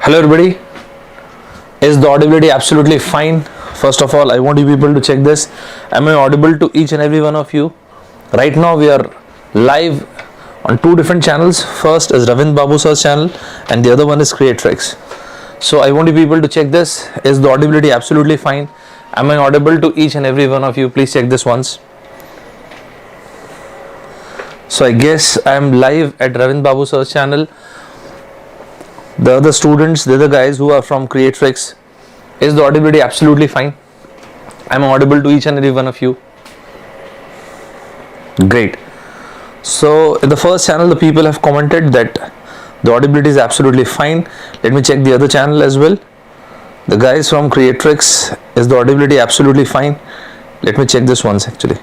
Hello everybody. Is the audibility absolutely fine? First of all, I want you people to check this. Am I audible to each and every one of you? Right now we are live on two different channels. First is Ravind Babu sir's channel and the other one is Creatrix. So I want you people to check this. Is the audibility absolutely fine? Am I audible to each and every one of you? Please check this once. So I guess I am live at Ravind Babu sir's channel. The other students, the other guys who are from Creatrix, is the audibility absolutely fine? I'm audible to each and every one of you. Great. So in the first channel, the people have commented that the audibility is absolutely fine. Let me check the other channel as well. The guys from Creatrix, is the audibility absolutely fine? Let me check this once actually.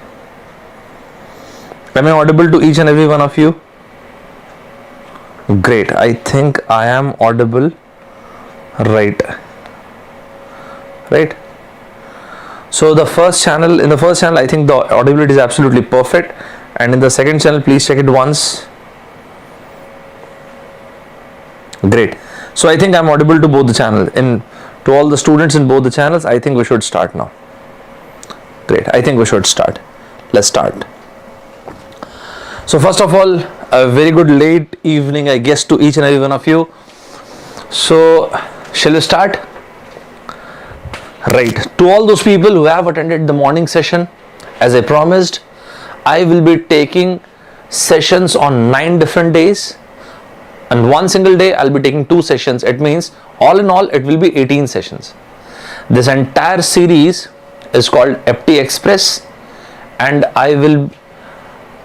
Am I audible to each and every one of you? Great. I think I am audible. Right. So in the first channel, I think the audibility is absolutely perfect. And in the second channel, please check it once. Great. So I think I'm audible to both the channels. To all the students in both the channels, I think we should start now. Great. I think we should start. Let's start. So first of all, a very good late evening, I guess, to each and every one of you. So shall we start? Right. To all those people who have attended the morning session, as I promised, I will be taking sessions on 9 different days. And one single day, I'll be taking 2 sessions. It means all in all, it will be 18 sessions. This entire series is called FT Express, and I will,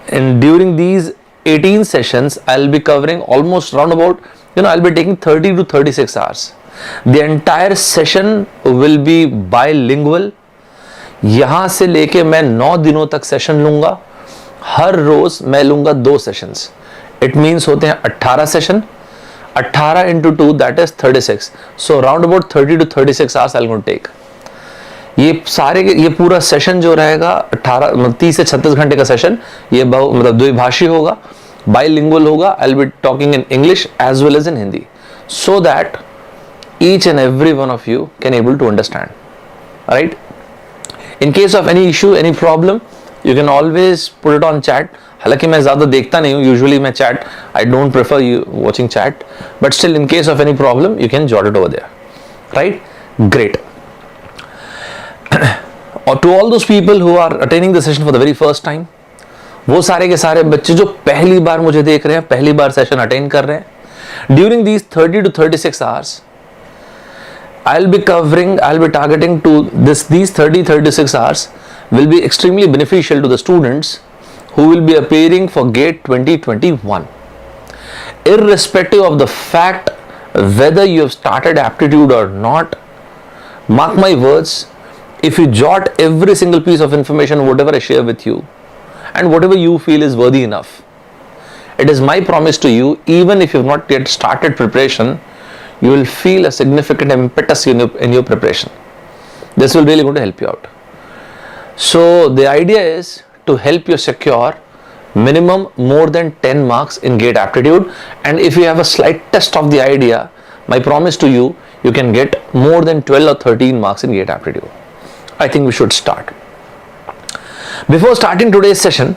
during these 18 sessions, I'll be covering almost round about, I'll be taking 30 to 36 hours. The entire session will be bilingual. यहाँ से लेके मैं 9 दिनों तक session लूँगा. हर रोज मैं लूँगा 2 sessions. It means होते हैं 18 session. 18 into 2, that is 36. So round about 30 to 36 hours I'll going to take. ये पूरा सेशन जो रहेगा 30 से 36 घंटे का सेशन, ये मतलब द्विभाषी होगा, bilingual होगा. I'll be talking in English as well as in Hindi, so that each and every one of you can able to understand. Alright? In case of any issue, any problem, you can always put it on chat. हालांकि मैं ज़्यादा देखता नहीं हूँ, usually मैं chat, I don't prefer you watching chat, but still in case of any problem, you can jot it over there. Right? Great. Or to all those people who are attending the session for the very first time, वो सारे के सारे बच्चे जो पहली बार मुझे देख रहे हैं, पहली बार सेशन अटेंड कर रहे हैं, during these 30 to 36 hours, I'll be targeting to these 36 hours will be extremely beneficial to the students who will be appearing for GATE 2021. Irrespective of the fact whether you have started aptitude or not, mark my words, if you jot every single piece of information, whatever I share with you, and whatever you feel is worthy enough, it is my promise to you, even if you have not yet started preparation, you will feel a significant impetus in your preparation. This will really going to help you out. So the idea is to help you secure minimum more than 10 marks in GATE aptitude, and if you have a slight test of the idea, my promise to you, you can get more than 12 or 13 marks in GATE aptitude. I think we should start. Before starting today's session,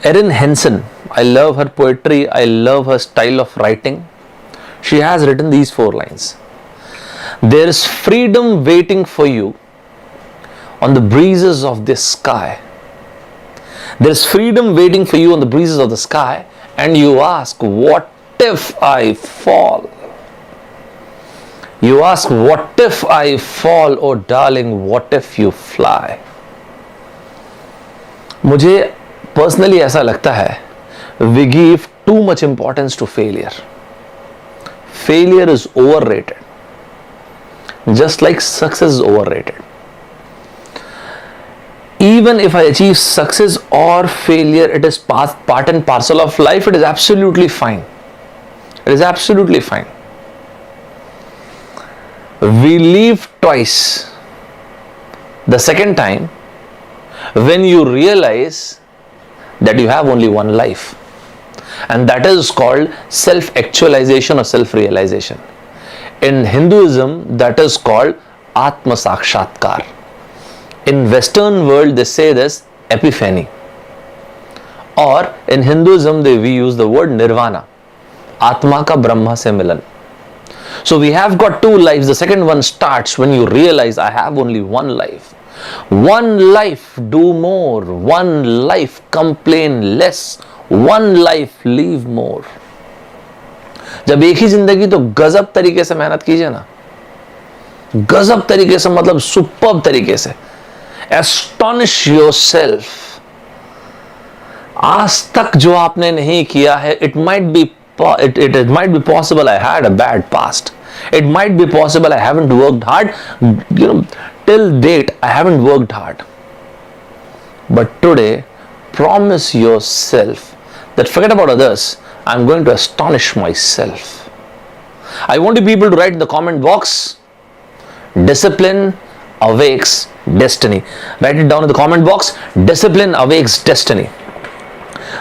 Erin Henson, I love her poetry, I love her style of writing. She has written these 4 lines. There is freedom waiting for you on the breezes of this sky. There is freedom waiting for you on the breezes of the sky, and you ask, what if I fall? You ask, what if I fall? Oh darling, what if you fly? मुझे personally ऐसा लगता है, we give too much importance to failure. Failure is overrated, just like success is overrated. Even if I achieve success or failure, it is part and parcel of life. It is absolutely fine. It is absolutely fine. We live twice. The second time, when you realize that you have only one life. and that is called self-actualization or self-realization. In Hinduism, that is called Atma Sakshatkar. In Western world, they say this epiphany. Or in Hinduism, we use the word nirvana. Atma ka Brahma se milan. So we have got two lives. The second one starts when you realize I have only one life. One life, do more. One life, complain less. One life, live more. जब एक ही जिंदगी तो गजब तरीके से मेहनत कीजिए ना, गजब तरीके से, मतलब सुपर्ब तरीके से. Astonish yourself. आज तक जो आपने नहीं किया है, it might be possible I had a bad past. It might be possible I haven't worked hard. Till date I haven't worked hard. But today, promise yourself that forget about others. I'm going to astonish myself. I want you people to write in the comment box, discipline awakes destiny. Write it down in the comment box. Discipline awakes destiny.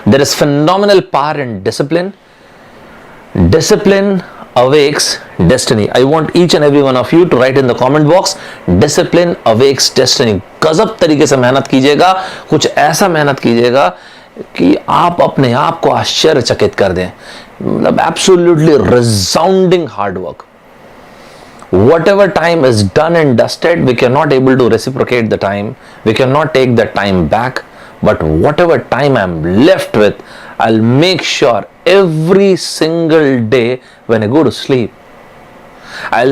There is phenomenal power in discipline. Discipline awakes destiny. I want each and every one of you to write in the comment box, discipline awakes destiny. गजब तरीके से मेहनत कीजिएगा, कुछ ऐसा मेहनत कीजिएगा कि आप अपने आप को आश्चर्यचकित कर दें. मतलब absolutely resounding hard work. Whatever time is done and dusted, we cannot able to reciprocate the time. We cannot take the time back. But whatever time I'm left with, I'll make sure every single day when I go to sleep, I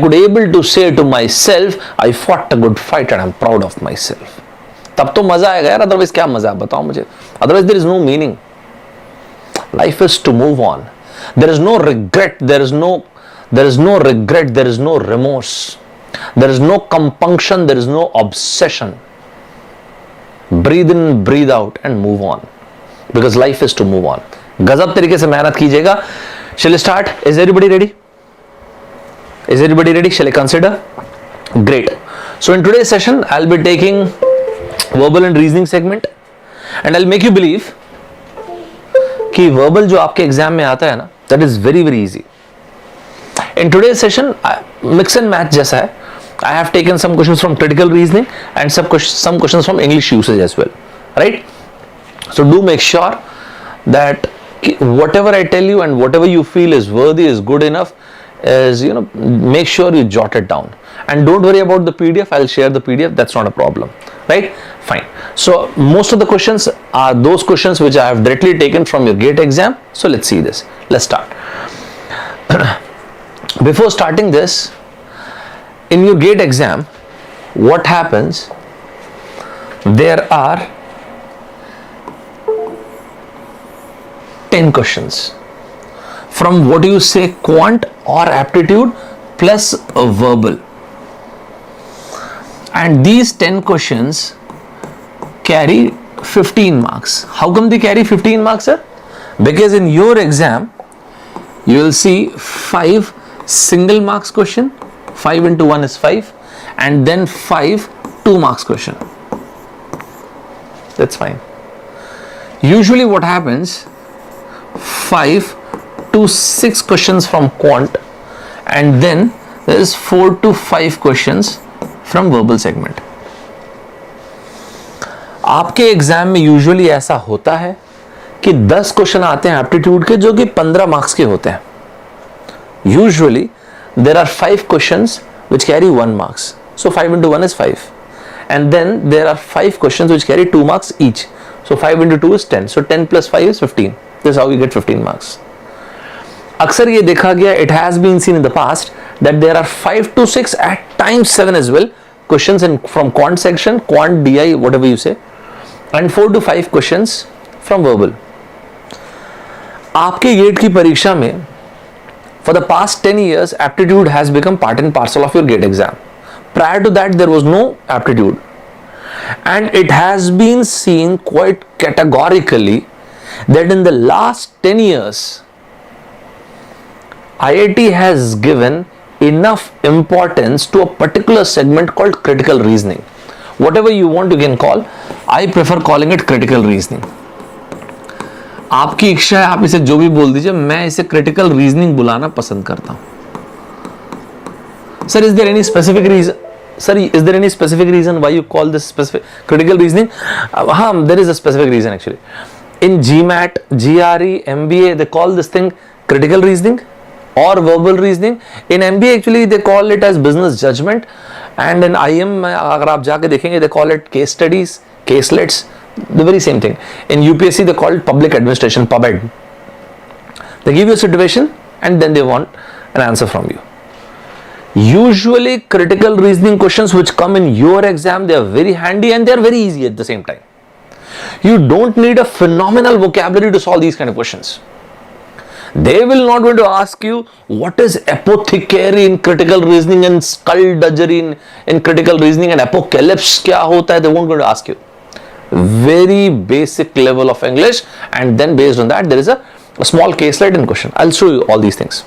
could able to say to myself, I fought a good fight and I'm proud of myself. तब तो मजा आएगा यार, otherwise क्या मजा, बताओ मुझे. Otherwise there is no meaning. Life is to move on. There is no regret. There is no regret. There is no remorse. There is no compunction. There is no obsession. Breathe in, breathe out and move on. Because life is to move on. गजब तरीके से मेहनत कीजिएगा. Shall we start? Is everybody ready? Is everybody ready? Shall I consider? Great. So in today's session, I'll be taking verbal and reasoning segment, and I'll make you believe कि verbal जो आपके exam में आता है ना, that is very very easy. In today's session, mix and match जैसा है. I have taken some questions from critical reasoning and some questions from English usage as well, right? So do make sure that whatever I tell you and whatever you feel is worthy, is good enough, is, make sure you jot it down. And don't worry about the PDF. I'll share the PDF. That's not a problem, right? Fine. So most of the questions are those questions which I have directly taken from your GATE exam. So let's see this. Let's start. Before starting this, in your GATE exam, what happens? There are 10 questions from what you say quant or aptitude plus a verbal, and these 10 questions carry 15 marks. How come they carry 15 marks, sir? Because in your exam you will see 5 single marks question, 5 into 1 is 5, and then 5 2 marks question. That's fine. Usually what happens, 5 to 6 questions from quant, and then there is 4 to 5 questions from verbal segment. आपके exam में usually ऐसा होता है कि 10 question आते हैं aptitude के जो कि 15 मार्क्स के होते हैं. Usually there are 5 questions which carry 1 marks. So 5 into 1 is 5. And then there are 5 questions which carry 2 marks each. So 5 into 2 is 10. So 10 plus 5 is 15. This is how you get 15 marks. अक्सर ये देखा गया, it has been seen in the past that there are 5 to 6, at times 7 as well, questions from quant section, quant, DI, whatever you say, and 4 to 5 questions from verbal. आपके GATE की परीक्षा में for the past 10 years, aptitude has become part and parcel of your GATE exam. Prior to that, there was no aptitude. And it has been seen quite categorically that in the last 10 years, IIT has given enough importance to a particular segment called critical reasoning. Whatever you want, you can call. I prefer calling it critical reasoning. आपकी इच्छा है, आप इसे जो भी बोल दीजिए, मैं इसे क्रिटिकल रीजनिंग बुलाना पसंद करता हूं. Sir, is there any specific reason? Sir, is there any specific reason why you call this specific critical reasoning? There is a specific reason actually. In GMAT, GRE, MBA, they call this thing critical reasoning or verbal reasoning. In MBA, actually, they call it as business judgment. And in IM, अगर आप जाके देखेंगे, they call it case studies, caselets, the very same thing. In UPSC, they call it public administration, PubEd. They give you a situation and then they want an answer from you. Usually critical reasoning questions which come in your exam, they are very handy and they are very easy at the same time. You don't need a phenomenal vocabulary to solve these kind of questions. They will not going to ask you what is apothecary in critical reasoning and skullduggery in critical reasoning and apocalypse kya hota hai. They won't going to ask you. Very basic level of English, and then based on that there is a small caselet in question. I'll show you all these things.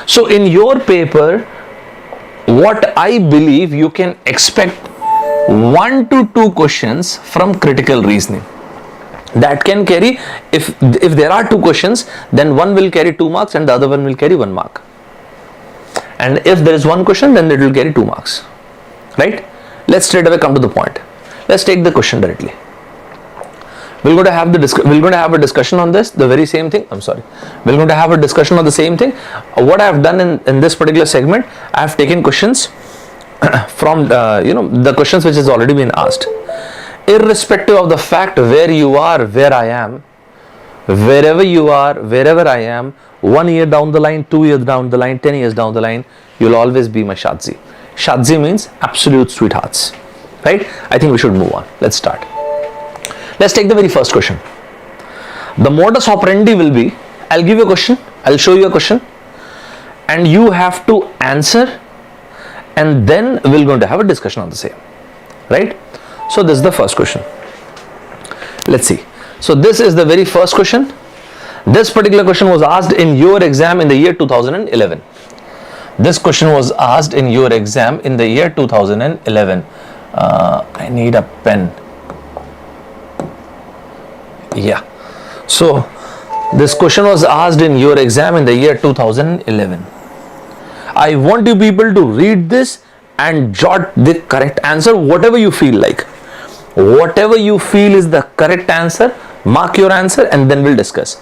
So in your paper, what I believe you can expect 1 to 2 questions from critical reasoning. That can carry, if there are 2 questions, then one will carry 2 marks and the other one will carry 1 mark. And if there is 1 question, then it will carry 2 marks. Right? Let's straight away come to the point. Let's take the question directly. We're going to have a discussion on this, the very same thing. I'm sorry. We're going to have a discussion on the same thing. What I have done in this particular segment, I have taken questions from the questions which has already been asked. Irrespective of the fact where you are, where I am, wherever you are, wherever I am, 1 year down the line, 2 years down the line, 10 years down the line, you'll always be my Shadzi. Shadzi means absolute sweethearts. Right? I think we should move on. Let's start. Let's take the very first question. The modus operandi will be, I'll give you a question, I'll show you a question, and you have to answer, and then we're going to have a discussion on the same. Right? So this is the first question. Let's see. So this is the very first question. This particular question was asked in your exam in the year 2011. This question was asked in your exam in the year 2011. I need a pen. Yeah. So this question was asked in your exam in the year 2011. I want you people to read this and jot the correct answer, whatever you feel like. Whatever you feel is the correct answer, mark your answer and then we'll discuss.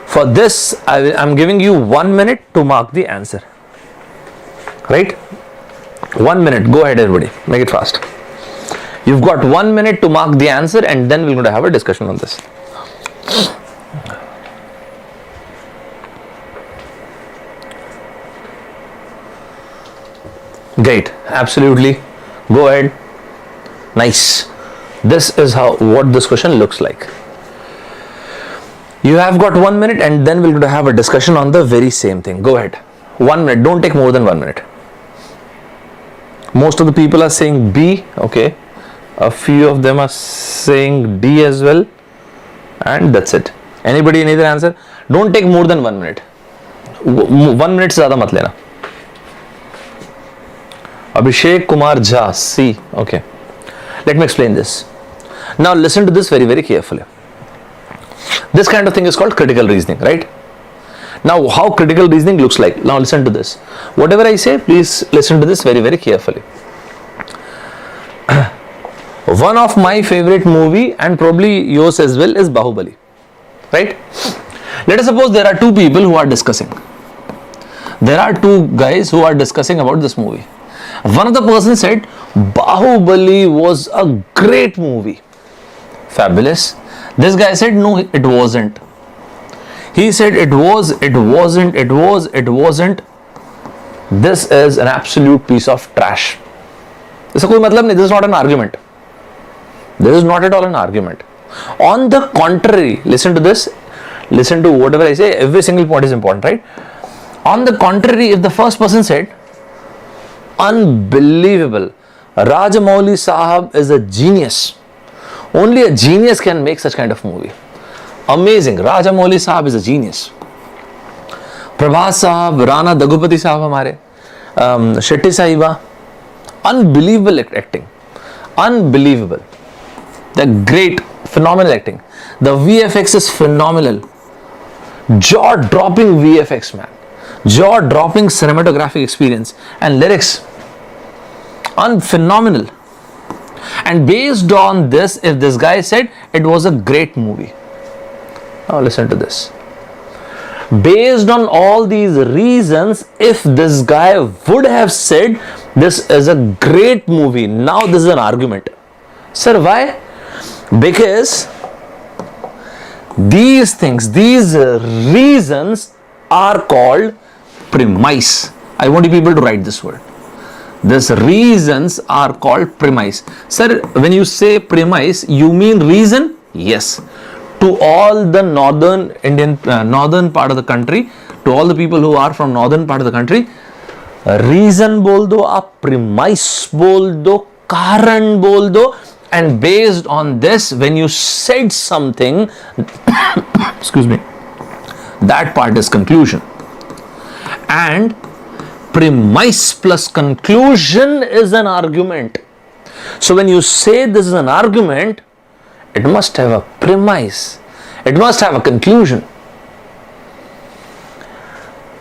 For this, I'm giving you 1 minute to mark the answer. Right? 1 minute. Go ahead, everybody. Make it fast. You've got 1 minute to mark the answer and then we're going to have a discussion on this. Great. Absolutely. Go ahead. Nice. This is what this question looks like. You have got 1 minute and then we're going to have a discussion on the very same thing. Go ahead. 1 minute. Don't take more than 1 minute. Most of the people are saying B. Okay. A few of them are saying D as well. And that's it. Anybody any other answer? Don't take more than 1 minute. 1 minute se zyada mat lena. Abhishek Kumar Jha, C. Okay. Let me explain this. Now listen to this very, very carefully. This kind of thing is called critical reasoning, right? Now how critical reasoning looks like. Now listen to this. Whatever I say, please listen to this very, very carefully. One of my favorite movie and probably yours as well is Bahubali. Right? Let us suppose there are 2 people who are discussing. There are 2 guys who are discussing about this movie. One of the person said, Bahubali was a great movie. Fabulous. This guy said, no, it wasn't. He said, it wasn't. This is an absolute piece of trash. This is not an argument. This is not at all an argument. On the contrary, listen to this. Listen to whatever I say. Every single point is important, right? On the contrary, if the first person said, unbelievable, Rajamouli Sahab is a genius. Only a genius can make such kind of movie. Amazing. Rajamouli Sahab is a genius. Prabhas Sahab, Rana Daggubati Sahab hamare, Shetty Sahiba, unbelievable acting. Unbelievable. The great, phenomenal acting. The VFX is phenomenal. Jaw-dropping VFX, man. Jaw-dropping cinematographic experience and lyrics. Phenomenal. And based on this, if this guy said it was a great movie. Now listen to this. Based on all these reasons, if this guy would have said this is a great movie, now this is an argument. Sir, why? Because these things, these reasons are called premise. I want you people to write this word. These reasons are called premise. Sir, when you say premise, you mean reason? Yes. To all the northern Indian, northern part of the country, to all the people who are from northern part of the country, reason बोल दो, आप premise बोल दो, कारण बोल दो, and based on this, when you said something, excuse me, that part is conclusion. And premise plus conclusion is an argument. So when you say this is an argument, it must have a premise. It must have a conclusion.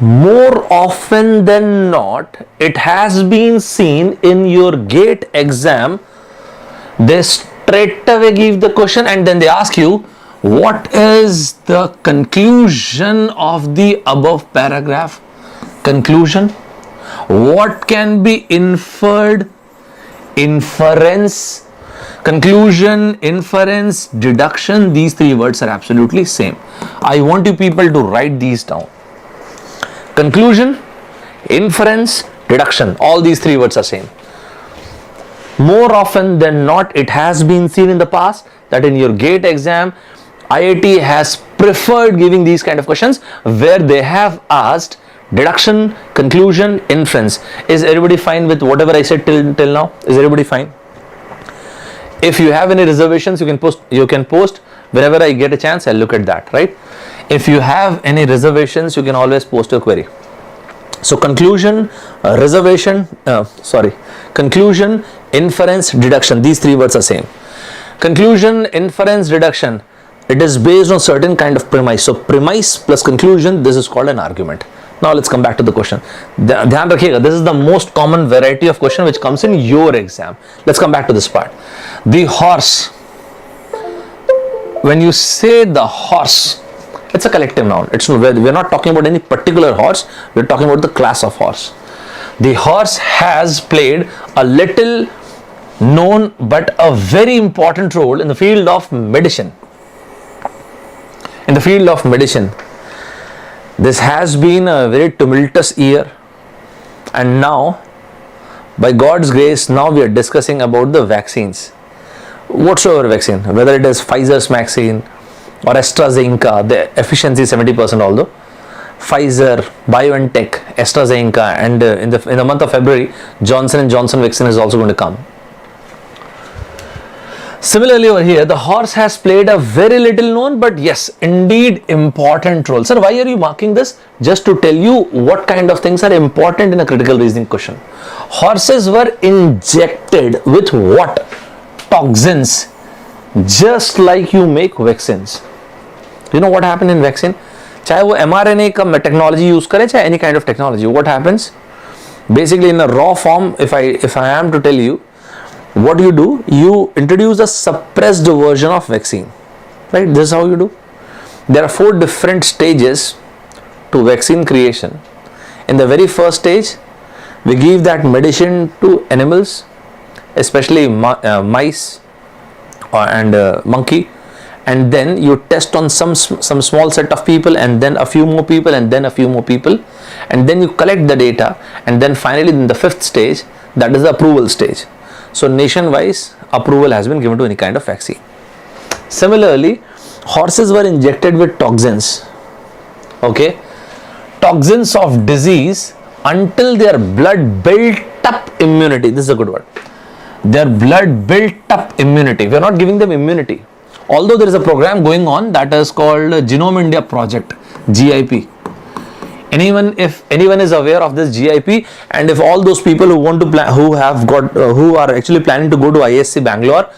More often than not, it has been seen in your GATE exam, they straight away give the question and then they ask you, what is the conclusion of the above paragraph? Conclusion. What can be inferred? Inference. Conclusion, inference, deduction, these three words are absolutely same. I want you people to write these down. Conclusion, inference, deduction, all these three words are same. More often than not, it has been seen in the past that in your GATE exam, IIT has preferred giving these kind of questions where they have asked deduction, conclusion, inference. Is everybody fine with whatever I said till now? Is everybody fine? If you have any reservations, you can post whenever I get a chance. I'll look at that, right? If you have any reservations, you can always post a query. So conclusion, conclusion, inference, deduction, these three words are same. Conclusion, inference, deduction, it is based on certain kind of premise. So premise plus conclusion, this is called an argument. Now let's come back to the question. Dhyan rakhiyega, this is the most common variety of question which comes in your exam. Let's come back to this part. The horse. When you say the horse, it's a collective noun. We're not talking about any particular horse. We're talking about the class of horse. The horse has played a little known but a very important role in the field of medicine. In the field of medicine. This has been a very tumultuous year, and now, by God's grace, now we are discussing about the vaccines. Whatsoever vaccine, whether it is Pfizer's vaccine or AstraZeneca, the efficiency 70% although, Pfizer, BioNTech, AstraZeneca, and in the month of February, Johnson & Johnson vaccine is also going to come. Similarly over here, the horse has played a very little known but yes, indeed important role. Sir, why are you marking this? Just to tell you what kind of things are important in a critical reasoning question. Horses were injected with what? Toxins. Just like you make vaccines. You know what happened in vaccine? चाहे वो mRNA का technology use करे, चाहे any kind of technology, what happens? Basically in a raw form, if I am to tell you, what you do, you introduce a suppressed version of vaccine, right? This is how you do. There are 4 different stages to vaccine creation. In the very first stage, we give that medicine to animals, especially mice and monkey, and then you test on some small set of people, and then a few more people, and then a few more people, and then you collect the data, and then finally in the 5th stage, that is the approval stage. So nation-wise, approval has been given to any kind of vaccine. Similarly, horses were injected with toxins. Okay, toxins of disease until their blood built up immunity. This is a good word. Their blood built up immunity. We are not giving them immunity. Although there is a program going on that is called Genome India Project, GIP. If anyone is aware of this GIP, and if all those people who want to plan, who are actually planning to go to ISC Bangalore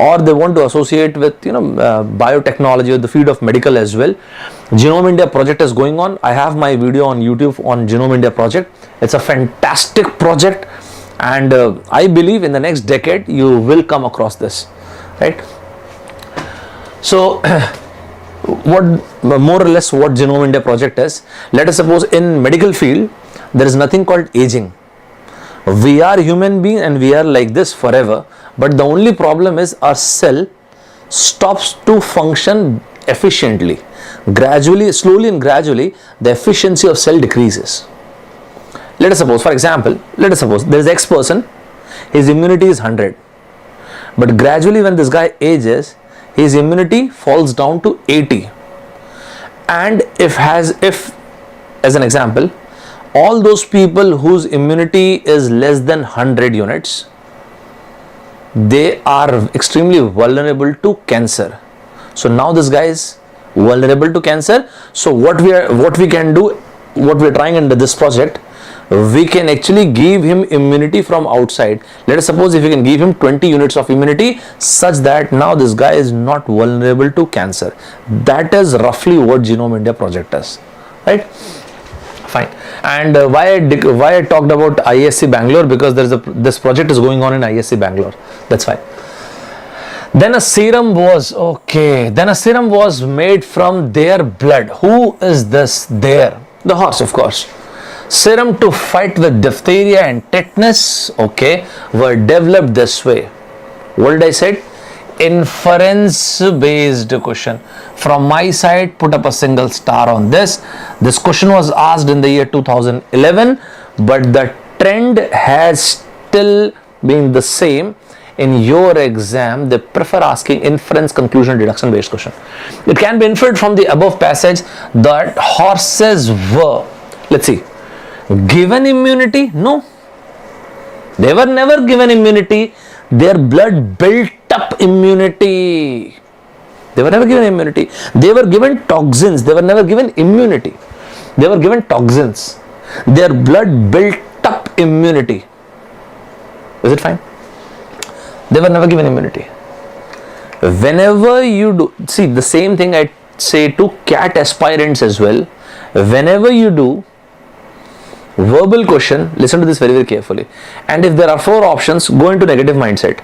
or they want to associate with biotechnology or the field of medical as well. Genome India project is going on. I have my video on YouTube on Genome India project. It's a fantastic project, and I believe in the next decade you will come across this, right? So what more or less what Genome India project is, let us suppose in medical field there is nothing called aging. We are human being and we are like this forever, but the only problem is our cell stops to function efficiently. Gradually, slowly and gradually, the efficiency of cell decreases. Let us suppose, for example, let us suppose there is X person, his immunity is 100, but gradually when this guy ages, his immunity falls down to 80. And if as an example, all those people whose immunity is less than 100 units, they are extremely vulnerable to cancer. So now this guy is vulnerable to cancer. So what we can do, what we are trying under this project, we can actually give him immunity from outside. Let us suppose if we can give him 20 units of immunity such that now this guy is not vulnerable to cancer. That is roughly what Genome India project is, right? Fine. And why I talked about ISC Bangalore, because this project is going on in ISC Bangalore. That's why. Then a serum was made from their blood. Who is this there? The horse, of course. Serum to fight with diphtheria and tetanus, were developed this way. What did I say? Inference based question. From my side, put up a single star on this. This question was asked in the year 2011, but the trend has still been the same. In your exam, they prefer asking inference, conclusion, deduction based question. It can be inferred from the above passage that horses were, let's see, given immunity? No, they were never given immunity. Their blood built up immunity. They were never given immunity. They were given toxins. They were never given immunity. They were given toxins. Their blood built up immunity. Is it fine? They were never given immunity. Whenever you do, see the same thing I say to CAT aspirants as well. Whenever you do verbal question, listen to this very, very carefully. And if there are 4 options, go into negative mindset.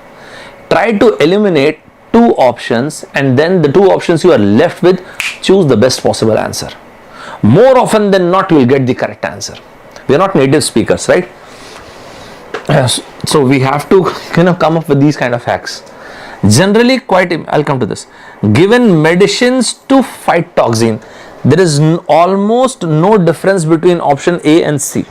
Try to eliminate 2 options, and then the 2 options you are left with, choose the best possible answer. More often than not, you will get the correct answer. We are not native speakers, right? So we have to come up with these kind of hacks. Generally I'll come to this. Given medicines to fight toxin, there is almost no difference between option A and C.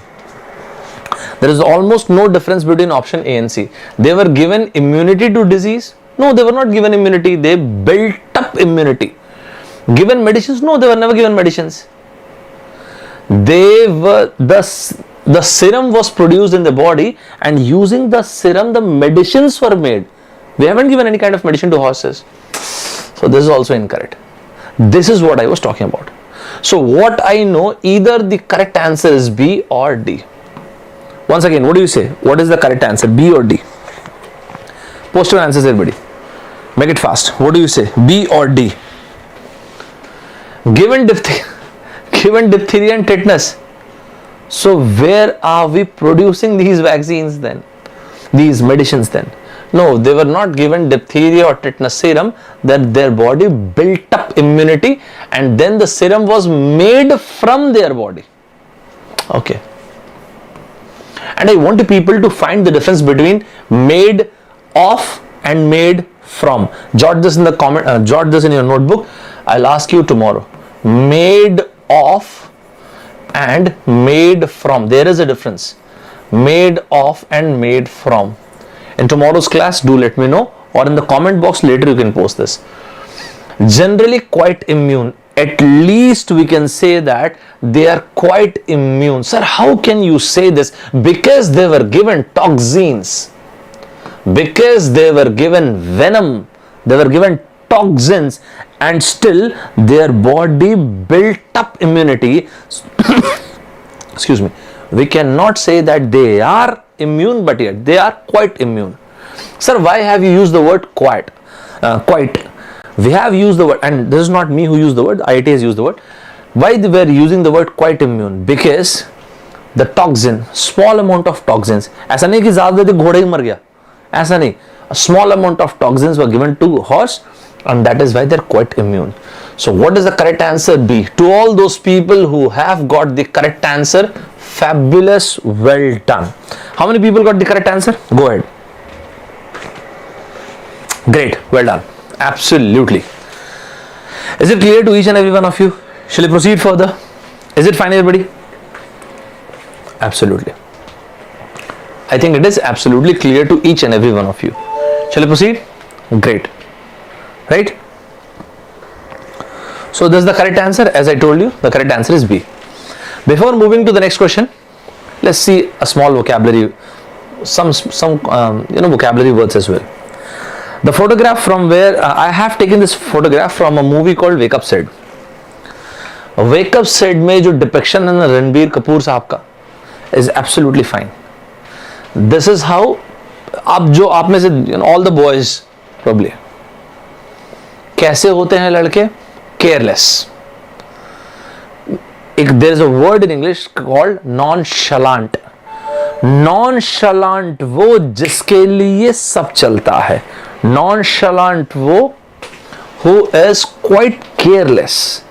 There is almost no difference between option A and C. They were given immunity to disease. No, they were not given immunity. They built up immunity. Given medicines? No, they were never given medicines. They were the serum was produced in the body, and using the serum the medicines were made. We haven't given any kind of medicine to horses. So this is also incorrect. This is what I was talking about. So what I know, either the correct answer is B or D. Once again, what do you say? What is the correct answer, B or D? Post your answers, everybody. Make it fast. What do you say, B or D? Given diphtheria and tetanus, so where are we producing these vaccines then? These medicines then? No, they were not given diphtheria or tetanus serum. That their body built up immunity, and then the serum was made from their body. Okay. And I want people to find the difference between made of and made from. Jot this in the comment. Jot this in your notebook. I'll ask you tomorrow. Made of and made from. There is a difference. Made of and made from. In tomorrow's class, do let me know, or in the comment box later you can post this. Generally quite immune. At least we can say that they are quite immune. Sir, how can you say this? Because they were given toxins. Because they were given venom. They were given toxins, and still their body built up immunity. Excuse me. We cannot say that they are immune, but yet they are quite immune. Sir, why have you used the word quite? quite. We have used the word, and this is not me who used the word, IIT has used the word. Why we are using the word quite immune? Because the toxin, small amount of toxins, ऐसा नहीं कि ज़्यादा देते घोड़े ही मर गया, ऐसा नहीं, a small amount of toxins were given to horse, and that is why they are quite immune. So what is the correct answer? B. To all those people who have got the correct answer, fabulous, well done. How many people got the correct answer? Go ahead. Great, well done. Absolutely. Is it clear to each and every one of you? Shall we proceed further? Is it fine, everybody? Absolutely. I think it is absolutely clear to each and every one of you. Shall we proceed? Great. Right? So this is the correct answer. As I told you, the correct answer is B. Before moving to the next question, let's see a small vocabulary, some vocabulary words as well. The photograph from where I have taken this photograph from a movie called Wake Up Sid. Wake Up Sid में जो depiction है ना रणबीर कपूर साहब का is absolutely fine. This is how आप में से all the boys probably कैसे होते हैं लड़के? Careless. There is a word in English called nonchalant. Nonchalant वो जिसके लिए सब चलता है. Nonchalant वो who is quite careless.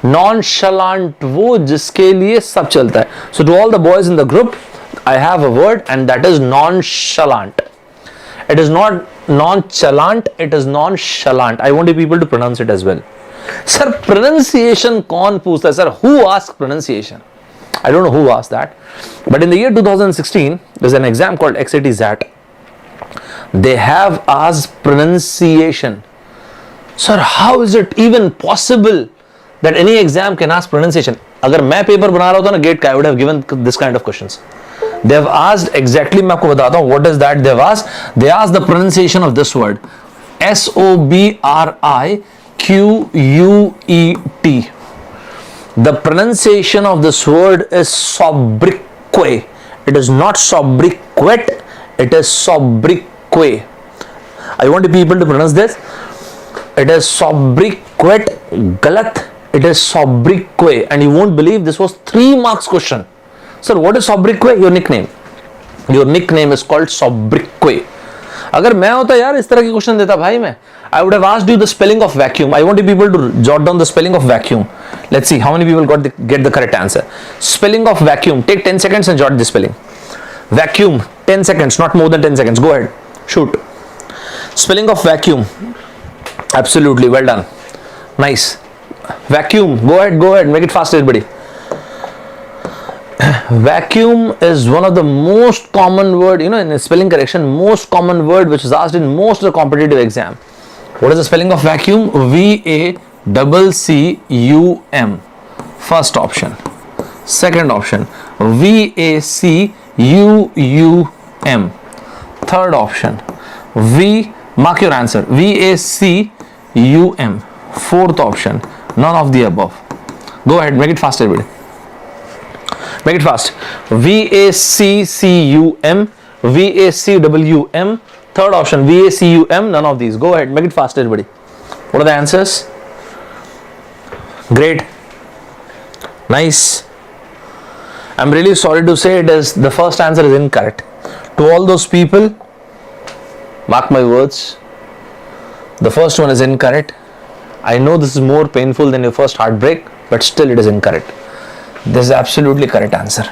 Nonchalant वो जिसके लिए सब चलता है. So to all the boys in the group, I have a word and that is nonchalant. It is not nonchalant, it is nonchalant. I want you people to pronounce it as well. Sir, pronunciation कौन पूछता है? Sir, who asked pronunciation? I don't know who asked that. But in the year 2016, there's an exam called XAT ZAT. They have asked pronunciation. Sir, how is it even possible that any exam can ask pronunciation? अगर मैं paper बना रहा होता ना gate का, I would have given this kind of questions. They have asked exactly, मैं आपको बताता हूँ what is that they have asked. They asked the pronunciation of this word. SOBRIQUET. The pronunciation of this word is sobriquet. It is not sobriquet, it is sobriquet. I want the people to pronounce this. It is sobriquet, galat. It is sobriquet, and you won't believe this was 3 marks question. Sir, what is sobriquet? Your nickname. Your nickname is called sobriquet. अगर मैं होता यार इस तरह के question देता भाई मैं, I would have asked you the spelling of vacuum. I want you people to jot down the spelling of vacuum. Let's see how many people get the correct answer. Spelling of vacuum. Take 10 seconds and jot the spelling. Vacuum. 10 seconds, not more than 10 seconds. Go ahead. Shoot. Spelling of vacuum. Absolutely. Well done. Nice. Vacuum. Go ahead. Make it fast, everybody. Vacuum is one of the most common word, in spelling correction, most common word which is asked in most of the competitive exam. What is the spelling of vacuum? VACCUM. First option. Second option. VACUUM. Third option. Mark your answer. VACUM. Fourth option. None of the above. Go ahead, make it fast, everybody. Make it fast. VACCUM, VACWM. Third option, VACUM. None of these. Go ahead, make it fast, everybody. What are the answers? Great. Nice. I'm really sorry to say the first answer is incorrect. To all those people, mark my words. The first one is incorrect. I know this is more painful than your first heartbreak, but still it is incorrect. This is absolutely correct answer.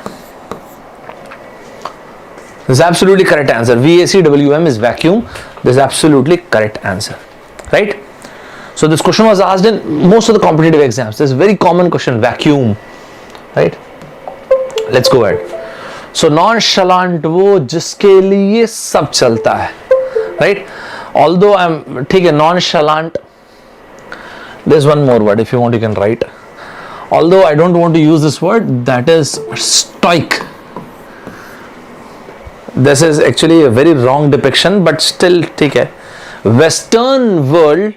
This is absolutely correct answer. VACWM is vacuum. This is absolutely correct answer. Right? So this question was asked in most of the competitive exams. This is a very common question, vacuum. Right? Let's go ahead. So nonchalant वो जिसके लिए सब चलता है. Right? Although ठीक है, nonchalant. There's one more word. If you want, you can write. Although I don't want to use this word, that is stoic. This is actually a very wrong depiction, but still ठीक है. Western world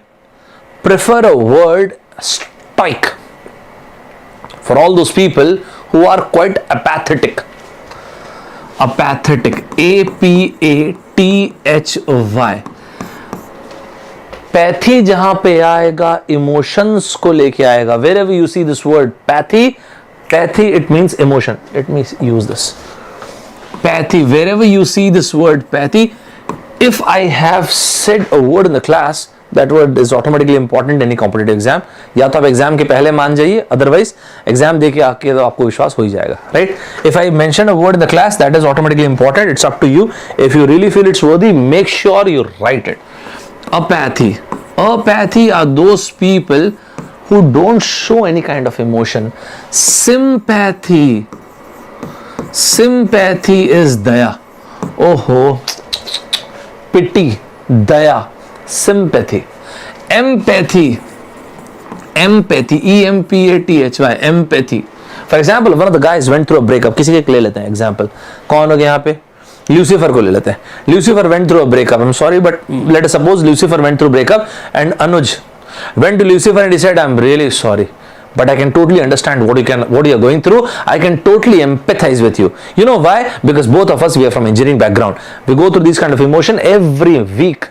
prefer a word stoic for all those people who are quite apathetic. Apathetic. APATHY. Pathy जहां पे आएगा emotions को लेके आएगा. Wherever you see this word pathy, it means emotion. Let me use this. Pathy, wherever you see this word pathy, if I have said a word in the class, that word is automatically important in any competitive exam. या तो आप exam के पहले मान जाइए, otherwise exam देके आके तो आपको विश्वास हो ही जाएगा, right? If I mention a word in the class, that is automatically important. It's up to you. If you really feel it's worthy, make sure you write it. Apathy. Apathy are those people who don't show any kind of emotion. Sympathy. Sympathy is daya. Oh, pity, daya. Sympathy. Empathy. Empathy. E-M-P-A-T-H-Y. Empathy. For example, one of the guys went through a breakup. किसी के ले लेते हैं example. कौन हो गया यहाँ पे? Lucifer को ले लेते हैं. Lucifer went through a breakup. I'm sorry, but let us suppose Lucifer went through breakup and Anuj went to Lucifer and he said, I'm really sorry, but I can totally understand what you are going through. I can totally empathize with you. You know why? Because both of us, we are from engineering background. We go through these kind of emotion every week.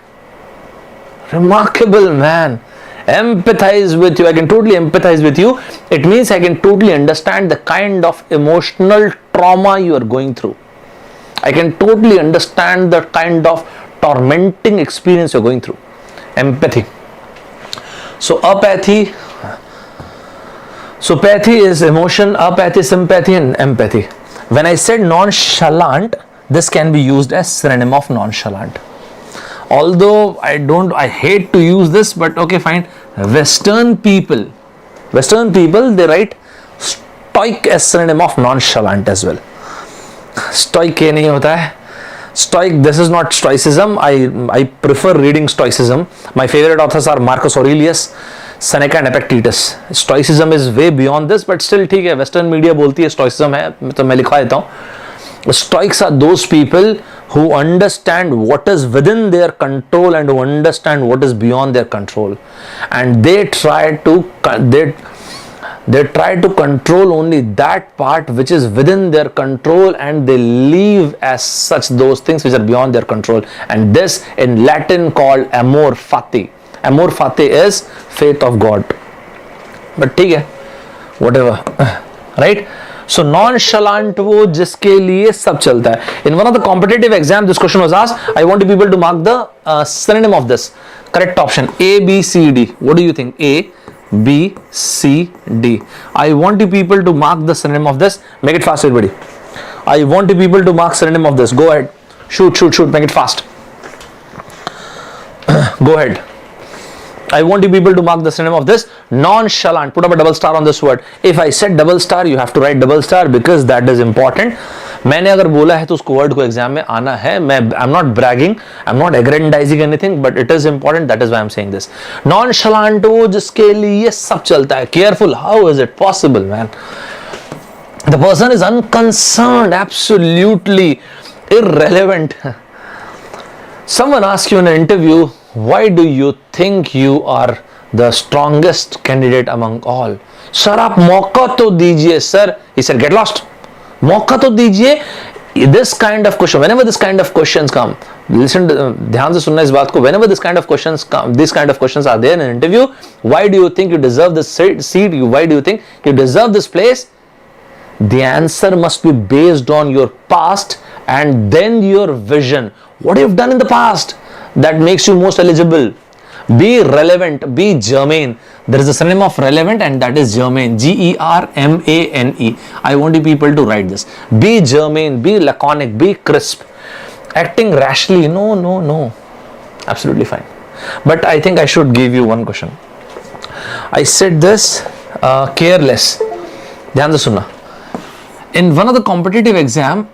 Remarkable, man. Empathize with you. I can totally empathize with you. It means I can totally understand the kind of emotional trauma you are going through. I can totally understand the kind of tormenting experience you're going through. Empathy. So apathy. So pathy is emotion, apathy, sympathy and empathy. When I said nonchalant, this can be used as synonym of nonchalant. Although I hate to use this, but okay, fine. Western people, they write stoic as synonym of nonchalant as well. Stoic ये नहीं होता है. Stoic, this is not stoicism. I prefer reading stoicism. My favorite authors are Marcus Aurelius, Seneca and Epictetus. Stoicism is way beyond this, but still ठीक है. Western media बोलती है stoicism है, तो मैं लिखवा देता हूँ. Stoics are those people who understand what is within their control and who understand what is beyond their control, and they try to control only that part which is within their control, and they leave as such those things which are beyond their control, and this in Latin called amor fati. Amor fati is faith of God. But ठीक है, whatever, right? So nonchalant वो जिसके लिए सब चलता है. In one of the competitive exam, this question was asked. I want people to mark the synonym of this. Correct option A, B, C, D. What do you think? A, B, C, D. I want you people to mark the synonym of this. Make it fast, everybody. I want you people to mark synonym of this. Go ahead. Shoot. Make it fast. Go ahead. I want you people to mark the synonym of this. Nonchalant. Put up a double star on this word. If I said double star, you have to write double star because that is important. मैंने अगर बोला है तो उसको word को exam में आना है. I'm not bragging, I'm not aggrandizing anything, but it is important. That is why I'm saying this. Nonchalant वो जिसके लिए सब चलता है. Careful. How is it possible, man? The person is unconcerned, absolutely irrelevant. Someone asks you in an interview, why do you think you are the strongest candidate among all? Sir, आप मौका तो दीजिए, sir. He said, get lost. मौका तो दीजिए. This kind of question, whenever this kind of questions come, listen, ध्यान से सुनना इस बात को. Whenever this kind of questions come, these kind of questions are there in an interview. Why do you think you deserve this seat? Why do you think you deserve this place? The answer must be based on your past and then your vision. What you've done in the past that makes you most eligible. Be relevant, be germane. There is a synonym of relevant and that is germane. G-E-R-M-A-N-E. I want you people to write this. Be germane, be laconic, be crisp. Acting rashly, no. Absolutely fine. But I think I should give you one question. I said this, careless. ध्यान से सुनना. In one of the competitive exam,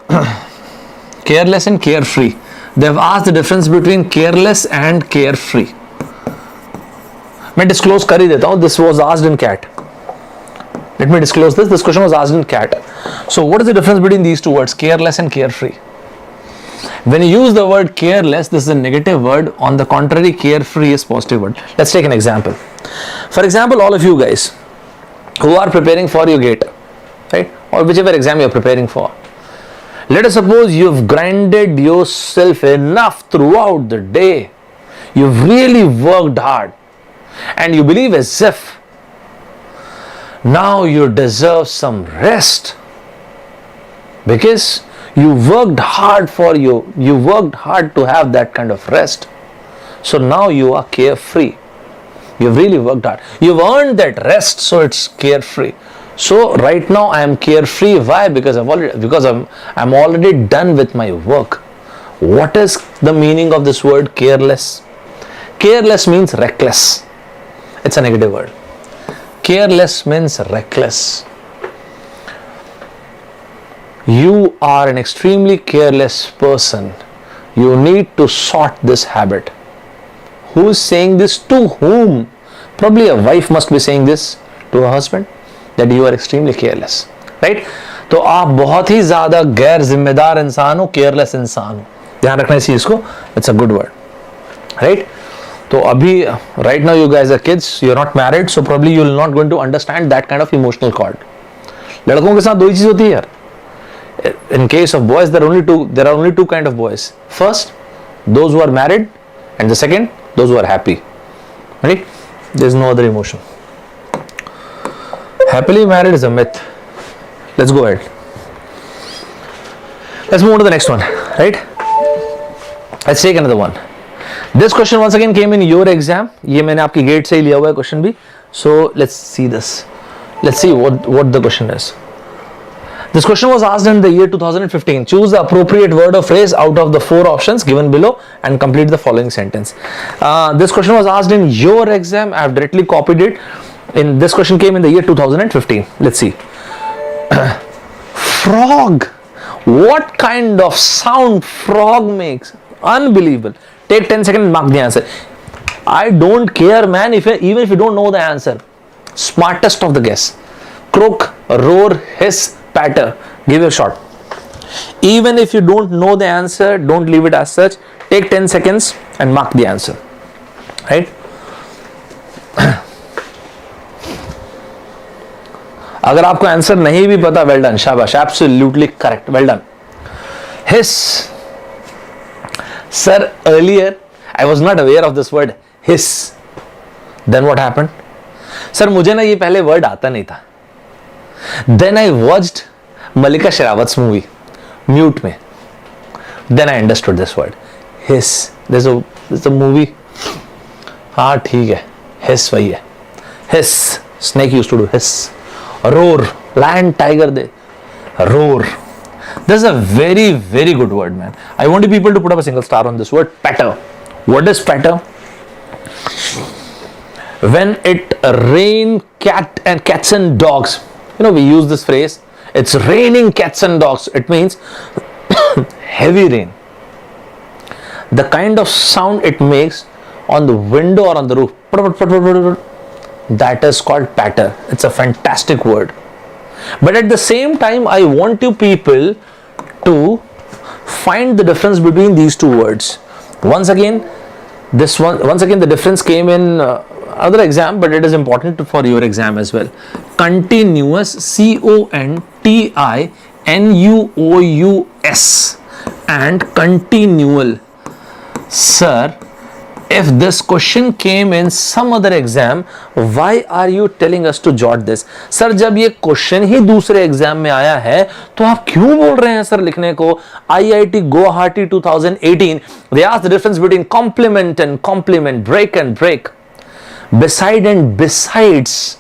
careless and carefree, they have asked the difference between careless and carefree. मैं disclose कर ही देता हूँ. This was asked in CAT. Let me disclose this. This question was asked in CAT. So what is the difference between these two words, careless and carefree? When you use the word careless, this is a negative word. On the contrary, carefree is positive word. Let's take an example. For example, all of you guys who are preparing for your GATE, right, or whichever exam you are preparing for. Let us suppose you have grinded yourself enough throughout the day. you've really worked hard, and you believe as if now you deserve some rest because you worked hard you worked hard to have that kind of rest. So now you are carefree. You've really worked hard. You've earned that rest, so it's carefree. So right now I am carefree. Why? Because I'm already done with my work. What is the meaning of this word careless? Careless means reckless. It's a negative word. Careless means reckless. You are an extremely careless person. You need to sort this habit. Who is saying this to whom? Probably a wife must be saying this to her husband, that you are extremely careless, right? तो आप बहुत ही ज़्यादा गैर जिम्मेदार इंसान हो, careless इंसान हो. ध्यान रखना इस चीज़ को. It's a good word, right? तो अभी right now you guys are kids, you're not married, so probably you're not going to understand that kind of emotional chord. लड़कों के साथ दो ही चीज़ होती है यार. In case of boys, there are only two kind of boys. First, those who are married, and the second, those who are happy. Right? There is no other emotion. Happily married is a myth. Let's go ahead. Let's move on to the next one. Right? Let's take another one. This question once again came in your exam. ये मैंने आपकी gate से ही लिया हुआ है question भी. So let's see this. Let's see what the question is. This question was asked in the year 2015. Choose the appropriate word or phrase out of the 4 options given below and complete the following sentence. This question was asked in your exam. I have directly copied it. This question came in the year 2015. Let's see. Frog. What kind of sound frog makes? Unbelievable. Take 10 seconds and mark the answer. I don't care, man, even if you don't know the answer. Smartest of the guess. Croak, roar, hiss, patter. Give it a shot. Even if you don't know the answer, don't leave it as such. Take 10 seconds and mark the answer. Right? अगर आपको answer नहीं भी पता, well done, शाबाश, absolutely correct, well done. Hiss. Sir, earlier I was not aware of this word hiss. Then what happened? Sir, मुझे ना ये पहले word आता नहीं था. Then I watched Malika Sherawat's movie, Mute में. Then I understood this word, hiss. There's a movie. हाँ ठीक है, hiss वही है. Hiss. Snake used to do hiss. Roar. Lion, tiger, they roar. This is a very, very good word, man. I want you people to put up a single star on this word, patter. What is patter? When it rain cats and dogs. You know, we use this phrase. It's raining cats and dogs. It means heavy rain. The kind of sound it makes on the window or on the roof, that is called patter. It's a fantastic word. But at the same time, I want you people to find the difference between these two words. Once again, the difference came in other exam, but it is important for your exam as well. Continuous, CONTINUOUS, and continual. Sir, if this question came in some other exam, why are you telling us to jot this? Sir, जब ये question ही दूसरे exam में आया है, तो आप क्यों बोल रहे हैं सर लिखने को? IIT Guwahati 2018, they asked the difference between complement and complement, break and break, beside and besides,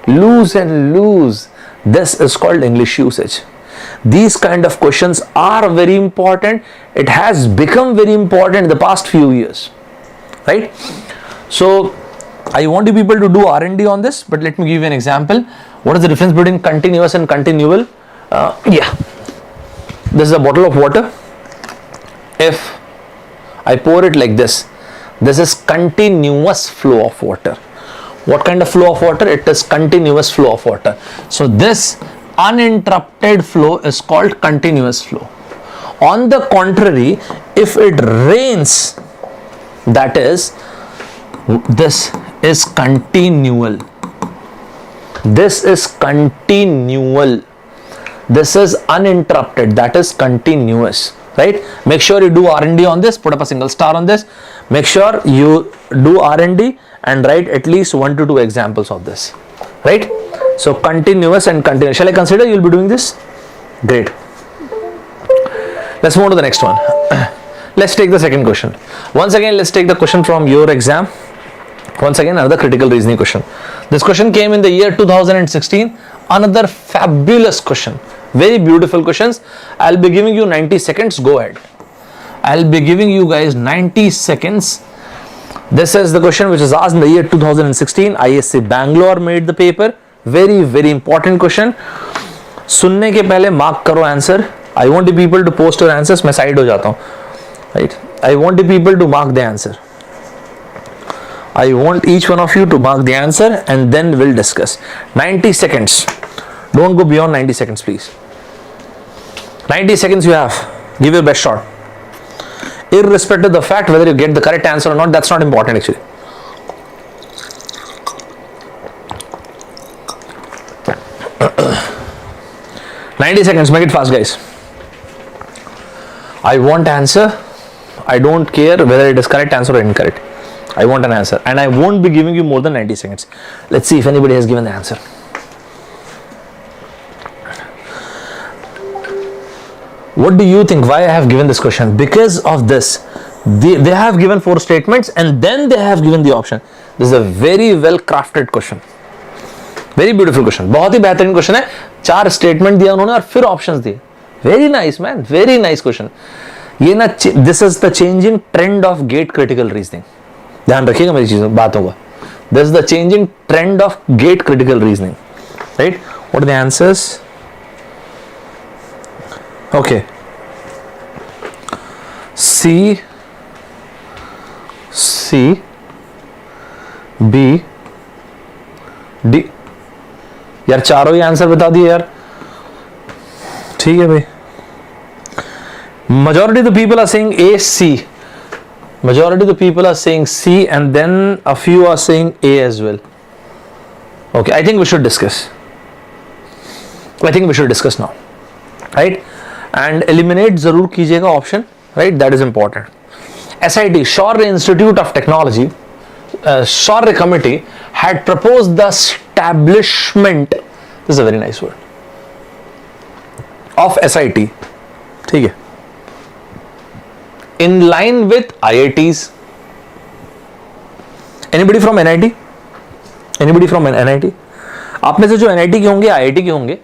lose and lose. This is called English usage. These kind of questions are very important. It has become very important in the past few years. Right? So I want you people to do R&D on this, but let me give you an example. What is the difference between continuous and continual? This is a bottle of water. If I pour it like this is continuous flow of water. What kind of flow of water? It is continuous flow of water. So this uninterrupted flow is called continuous flow. On the contrary, if it rains, that is, this is continual. This is continual. This is uninterrupted. That is continuous. Right? Make sure you do R&D on this. Put up a single star on this. Make sure you do R&D and write at least 1 to 2 examples of this, right? So continuous and continuous. Shall I consider you'll be doing this? Great. Let's move on to the next one. Let's take the second question. Once again, let's take the question from your exam. Once again, another critical reasoning question. This question came in the year 2016. Another fabulous question. Very beautiful questions. I'll be giving you 90 seconds. Go ahead. I'll be giving you guys 90 seconds. This is the question which was asked in the year 2016. ISC Bangalore made the paper. Very, very important question. सुनने के पहले mark करो answer. I want the people to post your answers. मैं side हो जाता हूँ. Right? I want the people to mark the answer. I want each one of you to mark the answer and then we'll discuss. 90 seconds. Don't go beyond 90 seconds, please. 90 seconds you have. Give your best shot. Irrespective of the fact whether you get the correct answer or not, that's not important actually. "90 seconds, make it fast, guys. I want answer. I don't care whether it is correct answer or incorrect. I want an answer and I won't be giving you more than 90 seconds. Let's see if anybody has given the answer. What do you think? Why I have given this question? Because of this. They have given 4 statements and then they have given the option. This is a very well crafted question. Very beautiful question. बहुत ही बेहतरीन question है. 4 statement दिया उन्होंने और फिर options दिए. Very nice, man. Very nice question. ये ना, this is the changing trend of gate critical reasoning. ध्यान रखिएगा मेरी चीजों बातों का. This is the changing trend of gate critical reasoning. Right? What are the answers? Okay. C, B, D. यार चारों ही आंसर बता दिए यार. ठीक है भाई. Majority of the people are saying A, C. Majority of the people are saying C and then a few are saying A as well. Okay, I think we should discuss. I think we should discuss now. Right? And eliminate जरूर कीजिएगा option. Right? That is important. SIT, Shorey Institute of Technology, Shorey Committee had proposed the establishment. This is a very nice word. Of SIT. ठीक है. In line with IITs. Anybody from NIT? Anybody from NIT? आप में से जो NIT के होंगे, IIT के होंगे.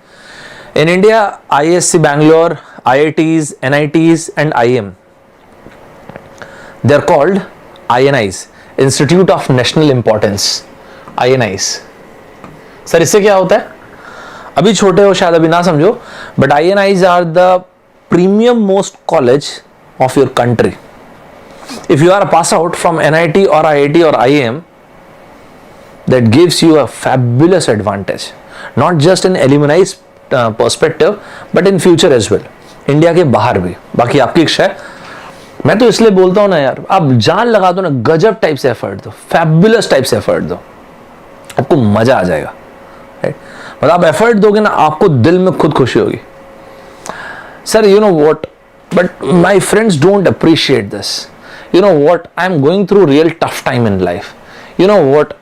In India, ISC Bangalore, IITs, NITs and IM. They are called INIs, Institute of National Importance. INIs. Sir इससे क्या होता है? अभी छोटे हो शायद अभी ना समझो, but INIs are the premium most college of your country. If you are a pass out from NIT or IIT or IIM, that gives you a fabulous advantage, not just in alumni perspective but in future as well. India के बाहर भी. बाकी आपकी इच्छा है. मैं तो इसलिए बोलता हूं ना यार, आप जान लगा दो ना, गजब टाइप से एफर्ट दो, फैबुलस टाइप से एफर्ट दो, आपको मजा आ जाएगा. मतलब आप एफर्ट दोगे ना, आपको दिल में खुद खुशी होगी. Sir you know what, but my friends don't appreciate this. You know what, I am going through real tough time in life. You know what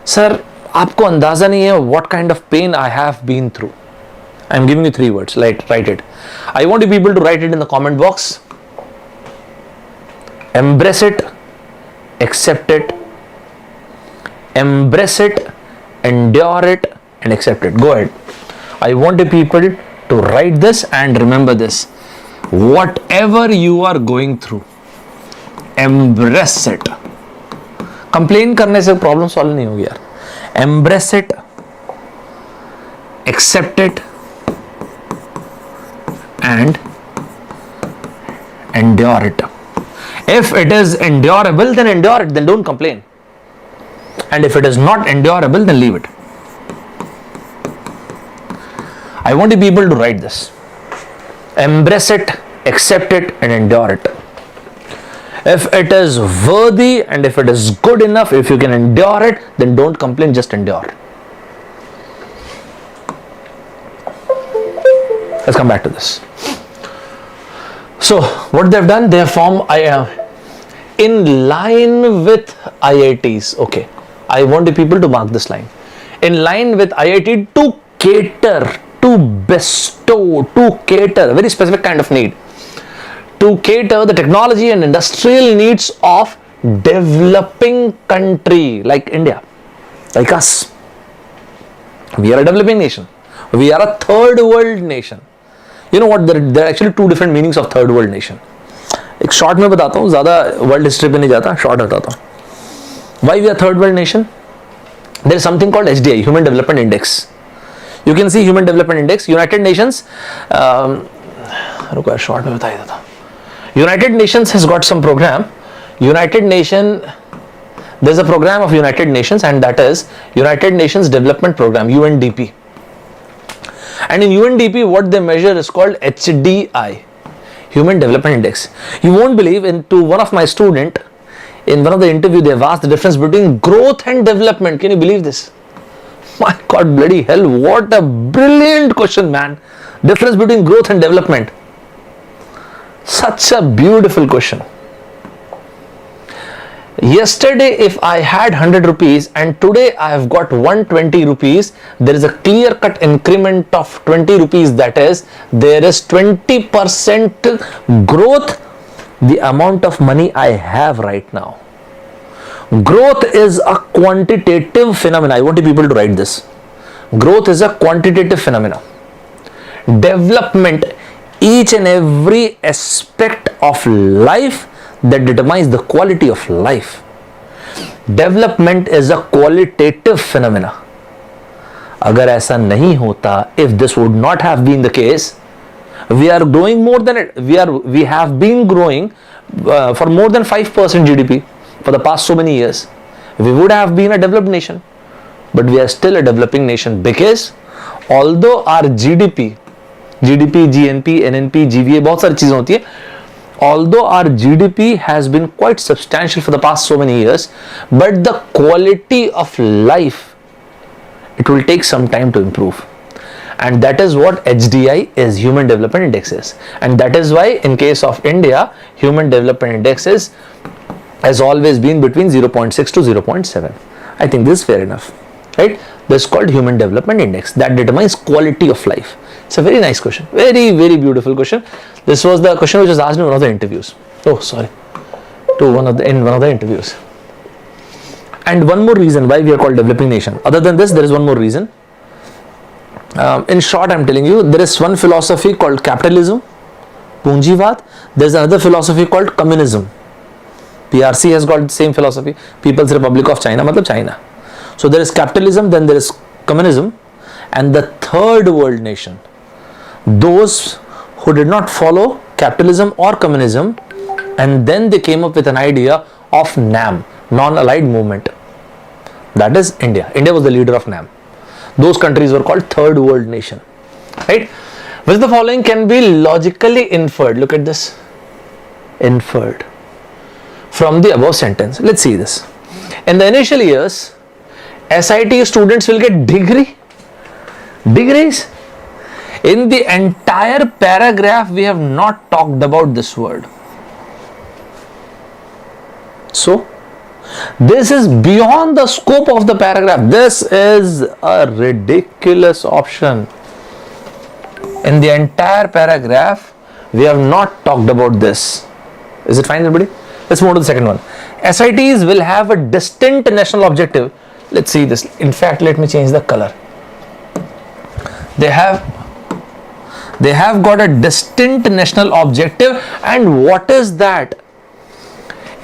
sir, आपको अंदाजा नहीं है what kind of pain I have been through. I am giving you 3 words. Write it. I want you people to write it in the comment box. Embrace it, accept it, embrace it, endure it and accept it. Go ahead. I want the people to write this and remember this. Whatever you are going through, embrace it. Complain करने से problem solve नहीं होगी यार. Embrace it, accept it and endure it. If it is endurable, then endure it, then don't complain. And if it is not endurable, then leave it. I want the people to write this. Embrace it, accept it and endure it. If it is worthy and if it is good enough, if you can endure it, then don't complain, just endure. Let's come back to this. So what they have done, they have formed in line with IITs. Okay, I want the people to mark this line. In line with IIT to cater, to bestow, to cater, a very specific kind of need, to cater the technology and industrial needs of developing country like India, like us. We are a developing nation. We are a third world nation. You know what? There are actually two different meanings of third world nation. एक short में बताता हूँ, ज़्यादा world history पे नहीं जाता, short बताता हूँ. Why we are third world nation? There is something called HDI, Human Development Index. You can see Human Development Index. United Nations. रुको यार, शॉर्ट में बता ही देता. United Nations has got some program. United Nation. There is a program of United Nations, and that is United Nations Development Program, UNDP. And in UNDP, what they measure is called HDI, Human Development Index. You won't believe, to one of my student, in one of the interview, they have asked the difference between growth and development. Can you believe this? My God, bloody hell, what a brilliant question, man. Difference between growth and development. Such a beautiful question. Yesterday, if I had 100 rupees and today I have got 120 rupees, there is a clear-cut increment of 20 rupees. That is, there is 20% growth, the amount of money I have right now. Growth is a quantitative phenomenon. I want you people to write this. Growth is a quantitative phenomenon. Development, each and every aspect of life that determines the quality of life. Development is a qualitative phenomena. अगर ऐसा नहीं होता, if this would not have been the case, we are growing more than it. We have been growing for more than 5% GDP for the past so many years. We would have been a developed nation, but we are still a developing nation because although our GDP, GNP, NNP, GVA, बहुत सारी चीजें होती है. Although our GDP has been quite substantial for the past so many years, but the quality of life, it will take some time to improve. And that is what HDI is, Human Development Index is. And that is why in case of India, Human Development Index has always been between 0.6 to 0.7. I think this is fair enough, right? This is called Human Development Index that determines quality of life. It's a very nice question. Very, very beautiful question. This was the question which was asked in one of the interviews. Oh, sorry. In one of the interviews. And one more reason why we are called developing nation. Other than this, there is one more reason. In short, I'm telling you, there is one philosophy called capitalism, Punjivad. There is another philosophy called communism. PRC has got the same philosophy. People's Republic of China, matlab China. So there is capitalism, then there is communism, and the third world nation. Those who did not follow capitalism or communism, and then they came up with an idea of NAM, non-aligned movement. That is India. India was the leader of NAM. Those countries were called third world nation, right? Which the following can be logically inferred. Look at this. Inferred from the above sentence. Let's see this. In the initial years, SIT students will get degrees. In the entire paragraph, we have not talked about this word. So, this is beyond the scope of the paragraph. This is a ridiculous option. In the entire paragraph, we have not talked about this. Is it fine, everybody? Let's move to the second one. SITs will have a distinct national objective. Let's see this. In fact, let me change the color. They have got a distinct national objective, and what is that?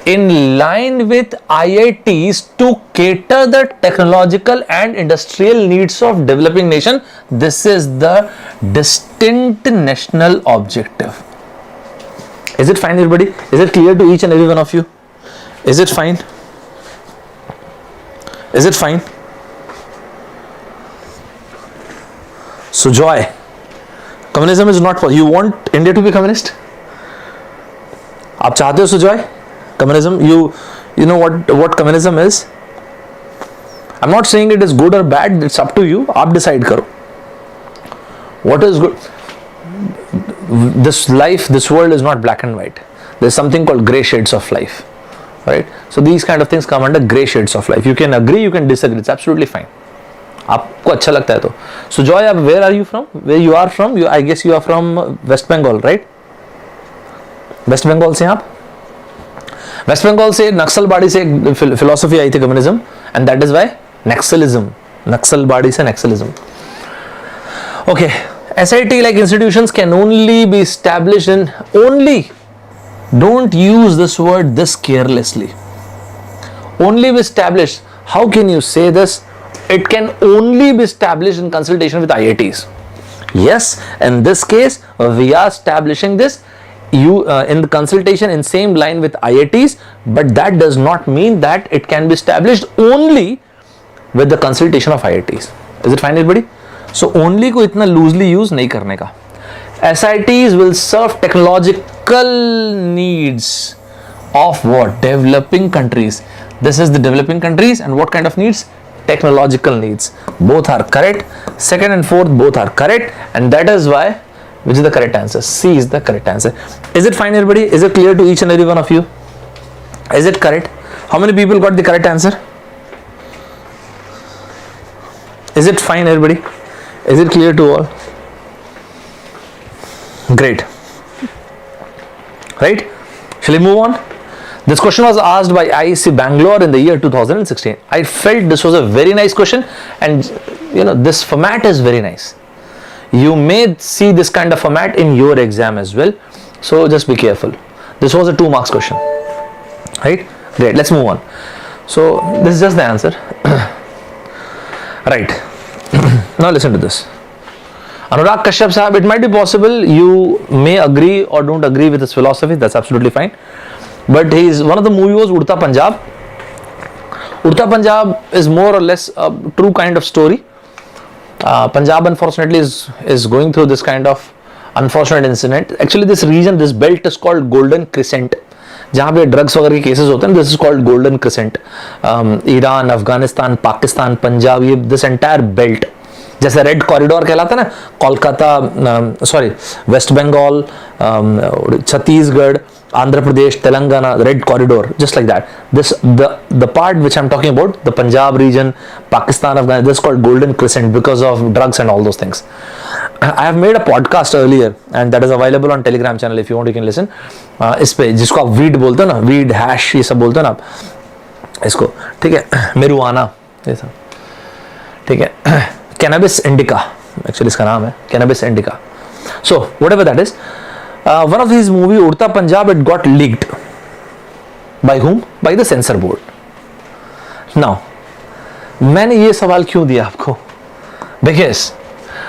In line with IITs to cater the technological and industrial needs of developing nation. This is the distinct national objective. Is it fine, everybody? Is it clear to each and every one of you? Is it fine? Is it fine? So, Joy, communism is not possible. You want India to be communist? आप चाहते हो Sujoy? Communism, you know what communism is? I'm not saying it is good or bad. It's up to you. आप decide करो. What is good? This world is not black and white. There's something called gray shades of life. right? So these kind of things come under gray shades of life. You can agree, you can disagree, it's absolutely fine. आपको अच्छा लगता है तो. So Joy, where are you from? Where you are from? I guess you are from West Bengal, right? West Bengal से आप? West Bengal से नक्सलबाड़ी से philosophy आई थी communism, and that is why Naxalism. Naxalbari से Naxalism. Okay, SIT like institutions can only be established in only. Don't use this word this carelessly. Only be established. How can you say this? It can only be established in consultation with IITs. Yes, in this case, we are establishing this in the consultation in same line with IITs, but that does not mean that it can be established only with the consultation of IITs. Is it fine, everybody? So only को इतना loosely use नहीं करने का. SITs will serve technological needs of what? Developing countries. This is the developing countries, and what kind of needs? Technological needs. Both are correct. Second and fourth both are correct, and that is why, which is the correct answer? C is the correct answer. Is it fine, everybody? Is it clear to each and every one of you? Is it correct? How many people got the correct answer? Is it fine, everybody? Is it clear to all? Great. Right? Shall we move on? This question was asked by IISc Bangalore in the year 2016. I felt this was a very nice question, and this format is very nice. You may see this kind of format in your exam as well, so just be careful. This was a 2 marks question, right? Great, let's move on. So this is just the answer. Right. Now listen to this. Anurag Kashyap sahab, it might be possible you may agree or don't agree with his philosophy, that's absolutely fine. But one of the movie was Udta Punjab. Udta Punjab is more or less a true kind of story. Punjab unfortunately is going through this kind of unfortunate incident. Actually this region, this belt is called Golden Crescent. जहाँ पे drugs वगैरह के cases होते हैं, this is called Golden Crescent. Iran, Afghanistan, Pakistan, Punjab, ये this entire belt, जैसे red corridor कहलाता है ना, Kolkata, sorry West Bengal, Chhattisgarh, Andhra Pradesh, Telangana, Red Corridor, just like that. The part which I'm talking about, the Punjab region, Pakistan, Afghanistan, this is called Golden Crescent because of drugs and all those things. I have made a podcast earlier and that is available on Telegram channel. If you want, you can listen. इस पे जिसको आप weed बोलते हो ना, weed hash ये सब बोलते हो ना आप, इसको ठीक है, मेरुआना ये सब ठीक है, कैनाबिस इंडिका एक्चुअली इसका नाम है, cannabis indica. So whatever that is. One of his movie Udta Punjab, it got leaked. By whom? By the censor board. Now, मैंने ये सवाल क्यों दिया आपको? Because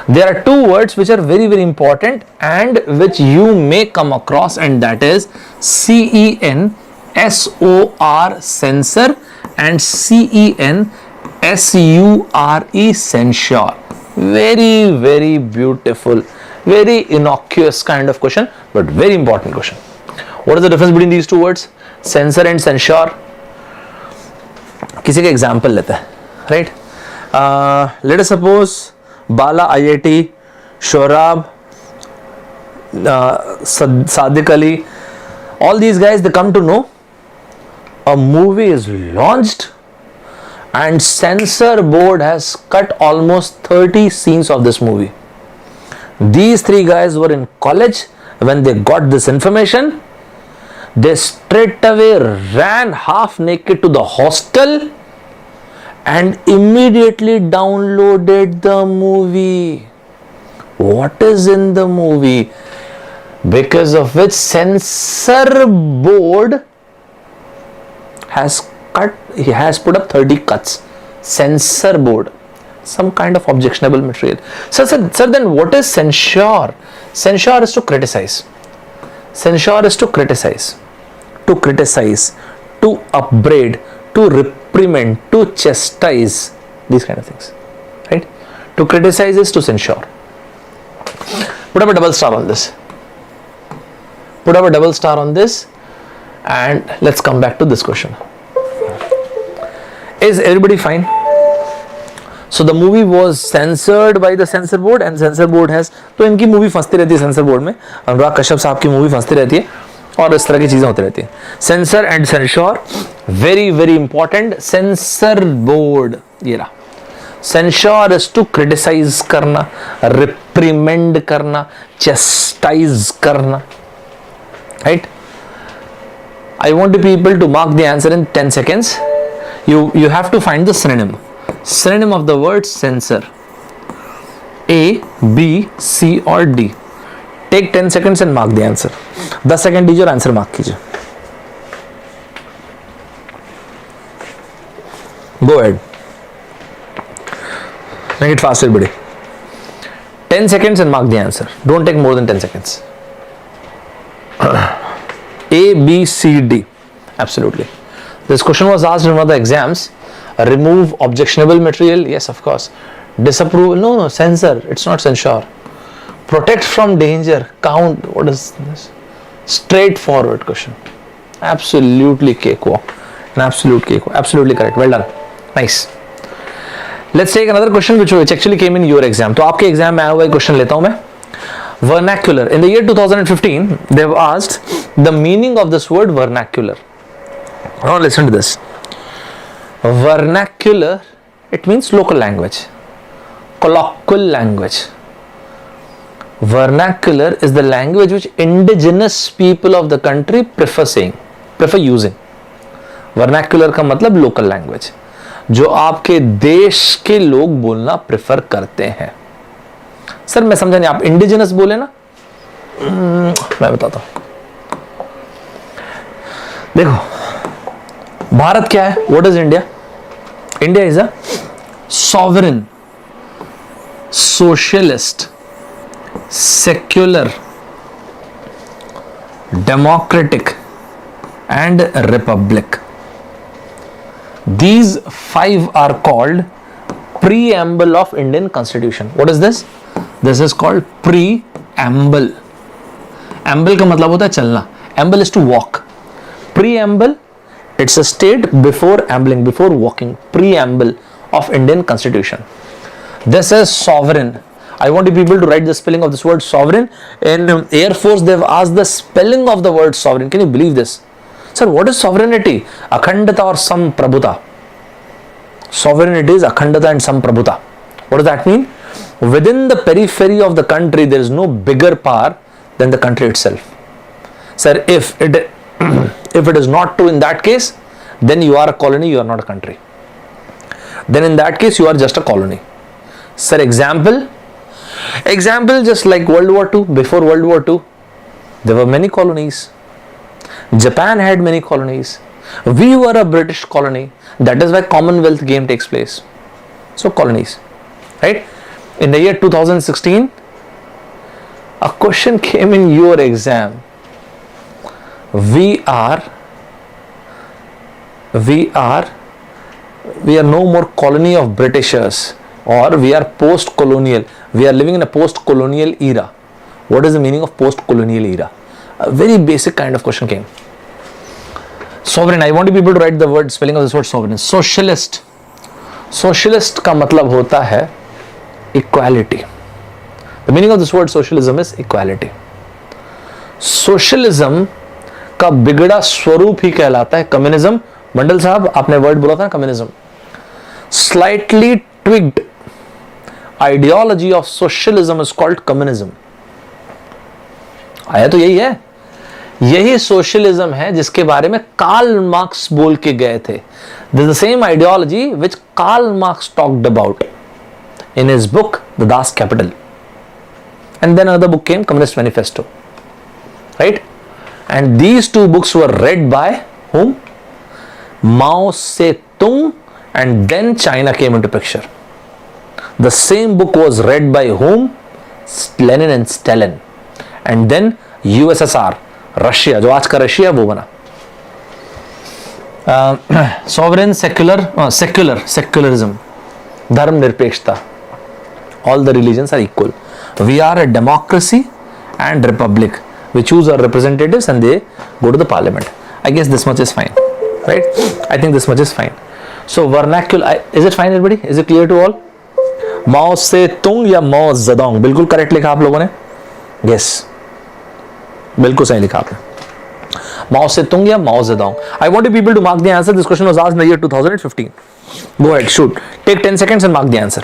there are 2 words which are very very important and which you may come across, and that is CENSOR, censor, and CENSURE, censure. Very very beautiful, very innocuous kind of question, but very important question. What is the difference between these 2 words? Censor and censure. किसी का example लेते हैं, right? Let us suppose Bala IIT, Shorab, Sadiq Ali, all these guys, they come to know a movie is launched and censor board has cut almost 30 scenes of this movie. These 3 guys were in college when they got this information. They straight away ran half naked to the hostel and immediately downloaded the movie. What is in the movie? Because of which censor board has put up 30 cuts. Censor board. Some kind of objectionable material. Sir, then what is censure? Censure is to criticize. Censure is to criticize, to upbraid, to reprimand, to chastise, these kind of things, right? To criticize is to censure. Put up a double star on this. Put up a double star on this, and let's come back to this question. Is everybody fine? So the movie was censored by the censor board, and censor board has, तो इनकी movie फंसती रहती है sensor board में, अनुराग कश्यप साहब की movie फंसती रहती है, और इस तरह की चीजें होती रहती हैं. Sensor and censure, very very important. Sensor board, ये रहा. सेंश्योर इज टू क्रिटिसाइज करना, रिप्रीमेंड करना, चेस्टाइज करना. Right? I want the people to mark the answer in 10 seconds. You have to find the synonym. Synonym of the word censor. A, B, C or D. Take 10 seconds and mark the answer. 10 second दीजिए और answer mark कीजिए. Go ahead. Make it fast everybody. 10 seconds and mark the answer. Don't take more than 10 seconds. A, B, C, D. Absolutely. This question was asked in one of the exams. Remove objectionable material. Yes, of course. Disapprove. No, censor. It's not censure. Protect from danger. Count. What is this? Straightforward question. Absolutely cakewalk. An absolute cakewalk. Absolutely correct. Well done. Nice. Let's take another question which actually came in your exam. तो आपके exam में आया हुआ question लेता हूं मैं. Vernacular. In the year 2015, they have asked the meaning of this word vernacular. Now listen to this. Vernacular, it means local language, colloquial language. Vernacular is the language which indigenous people of the country prefer using. Vernacular का मतलब local language, जो आपके देश के लोग बोलना prefer करते हैं. सर मैं समझा नहीं, आप इंडिजिनस बोले ना. मैं बताता हूं. देखो भारत क्या है, what is India? India is a sovereign, socialist, secular, democratic and Republic. These 5 are called preamble of Indian Constitution. What is this? This is called preamble. Amble का मतलब होता है चलना. Amble is to walk. Preamble, it's a state before ambling, before walking. Preamble of Indian Constitution. This is sovereign. I want you people to write the spelling of this word sovereign. In Air Force, they've asked the spelling of the word sovereign. Can you believe this? Sir, what is sovereignty? Akhandata or samprabhuta. Sovereignty is akhandata and samprabhuta. What does that mean? Within the periphery of the country, there is no bigger power than the country itself. Sir, if it is not true in that case, then you are a colony, you are not a country. Then in that case, you are just a colony. Sir, example just like World War II. Before World War II, there were many colonies. Japan had many colonies. We were a British colony. That is why Commonwealth game takes place. So colonies, right? In the year 2016, a question came in your exam. We are no more colony of Britishers, or we are post-colonial. We are living in a post-colonial era. What is the meaning of post-colonial era? A very basic kind of question came. Sovereign, I want you people to write the word, spelling of this word sovereign. Socialist. Socialist का मतलब होता है equality. The meaning of this word socialism is equality. Socialism का बिगड़ा स्वरूप ही कहलाता है communism. मंडल साहब आपने वर्ड बोला था ना communism. Slightly twigged ideology of socialism is called communism. आया तो यही है. यही सोशलिज्म है जिसके बारे में कार्ल मार्क्स बोल के गए थे. This is the same ideology which Karl Marx talked about in his book the Das Kapital, and then another book came Communist Manifesto, right? And these two books were read by whom? Mao Se-tung, and then China came into picture. The same book was read by whom? Lenin and Stalin, and then USSR, Russia, जो आज का Russia वो बना. Sovereign, secularism, धर्म निरपेक्षता. All the religions are equal. We are a democracy and republic. We choose our representatives and they go to the parliament. I guess this much is fine, right? I think this much is fine. So vernacular, is it fine everybody? Is it clear to all? Mao Tse Tung या माओ Zedong, बिल्कुल correct लिखा आप लोगों ने. Yes, बिल्कुल सही लिखा आपने. Mao Zedong या Mao Zedong? I want you people to mark the answer. This question was asked in the year 2015. Go ahead, shoot. Take 10 seconds and mark the answer.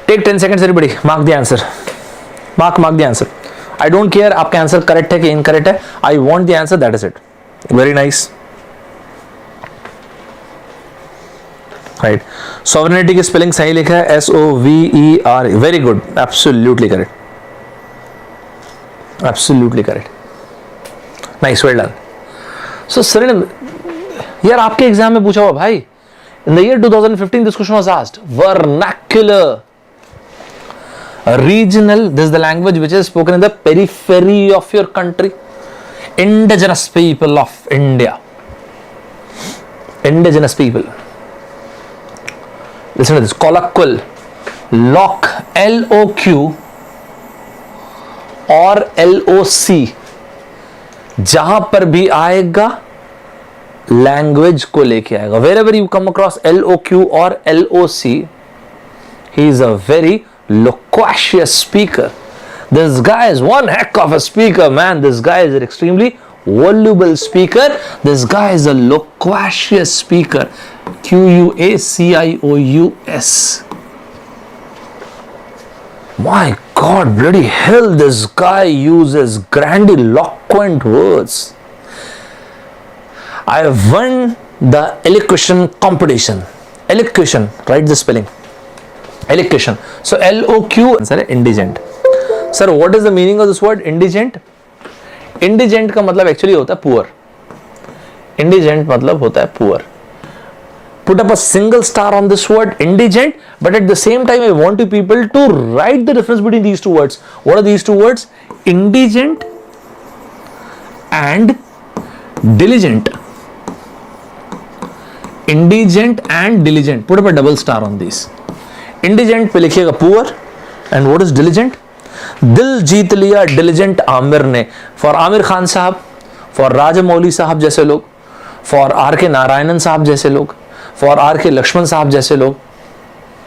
Take 10 seconds, everybody. Mark the answer. Mark the answer. I don't care आपका answer correct है कि incorrect है. I want the answer. That is it. Very nice. Right. Sovereignty की spelling सही लिखा है, SOVER. Very good. Absolutely correct. Absolutely correct. Nice, well done. So, Serena, यार आपके एग्जाम में पूछा हुआ भाई. In the year 2015, this question was asked. Vernacular. Regional, this is the language which is spoken in the periphery of your country. Indigenous people of India. Indigenous people. Listen to this. Colloquial. LOQ, LOQ और LOC जहां पर भी आएगा language को लेके आएगा. Wherever you come across LOQ or LOC, he is a very loquacious speaker. This guy is one heck of a speaker, man. This guy is an extremely voluble speaker. This guy is a loquacious speaker. QUACIOUS. My God, bloody hell, this guy uses grandiloquent words. I have won the elocution competition. Elocution, write the spelling. Elocution. So LOQ, sir, indigent. Sir, what is the meaning of this word indigent? Indigent का मतलब actually होता है poor. Indigent मतलब होता है poor. Put up a single star on this word indigent, but at the same time I want you people to write the difference between these two words. What are these two words? Indigent and diligent. Indigent and diligent. Put up a double star on these. Indigent पे लिखिएगा poor, and what is diligent? दिल जीत लिया diligent Aamir ने. For Aamir Khan साहब, for Rajamouli साहब जैसे लोग, for R.K. Narayanan साहब जैसे लोग, for R.K. लक्ष्मण साहब जैसे लोग,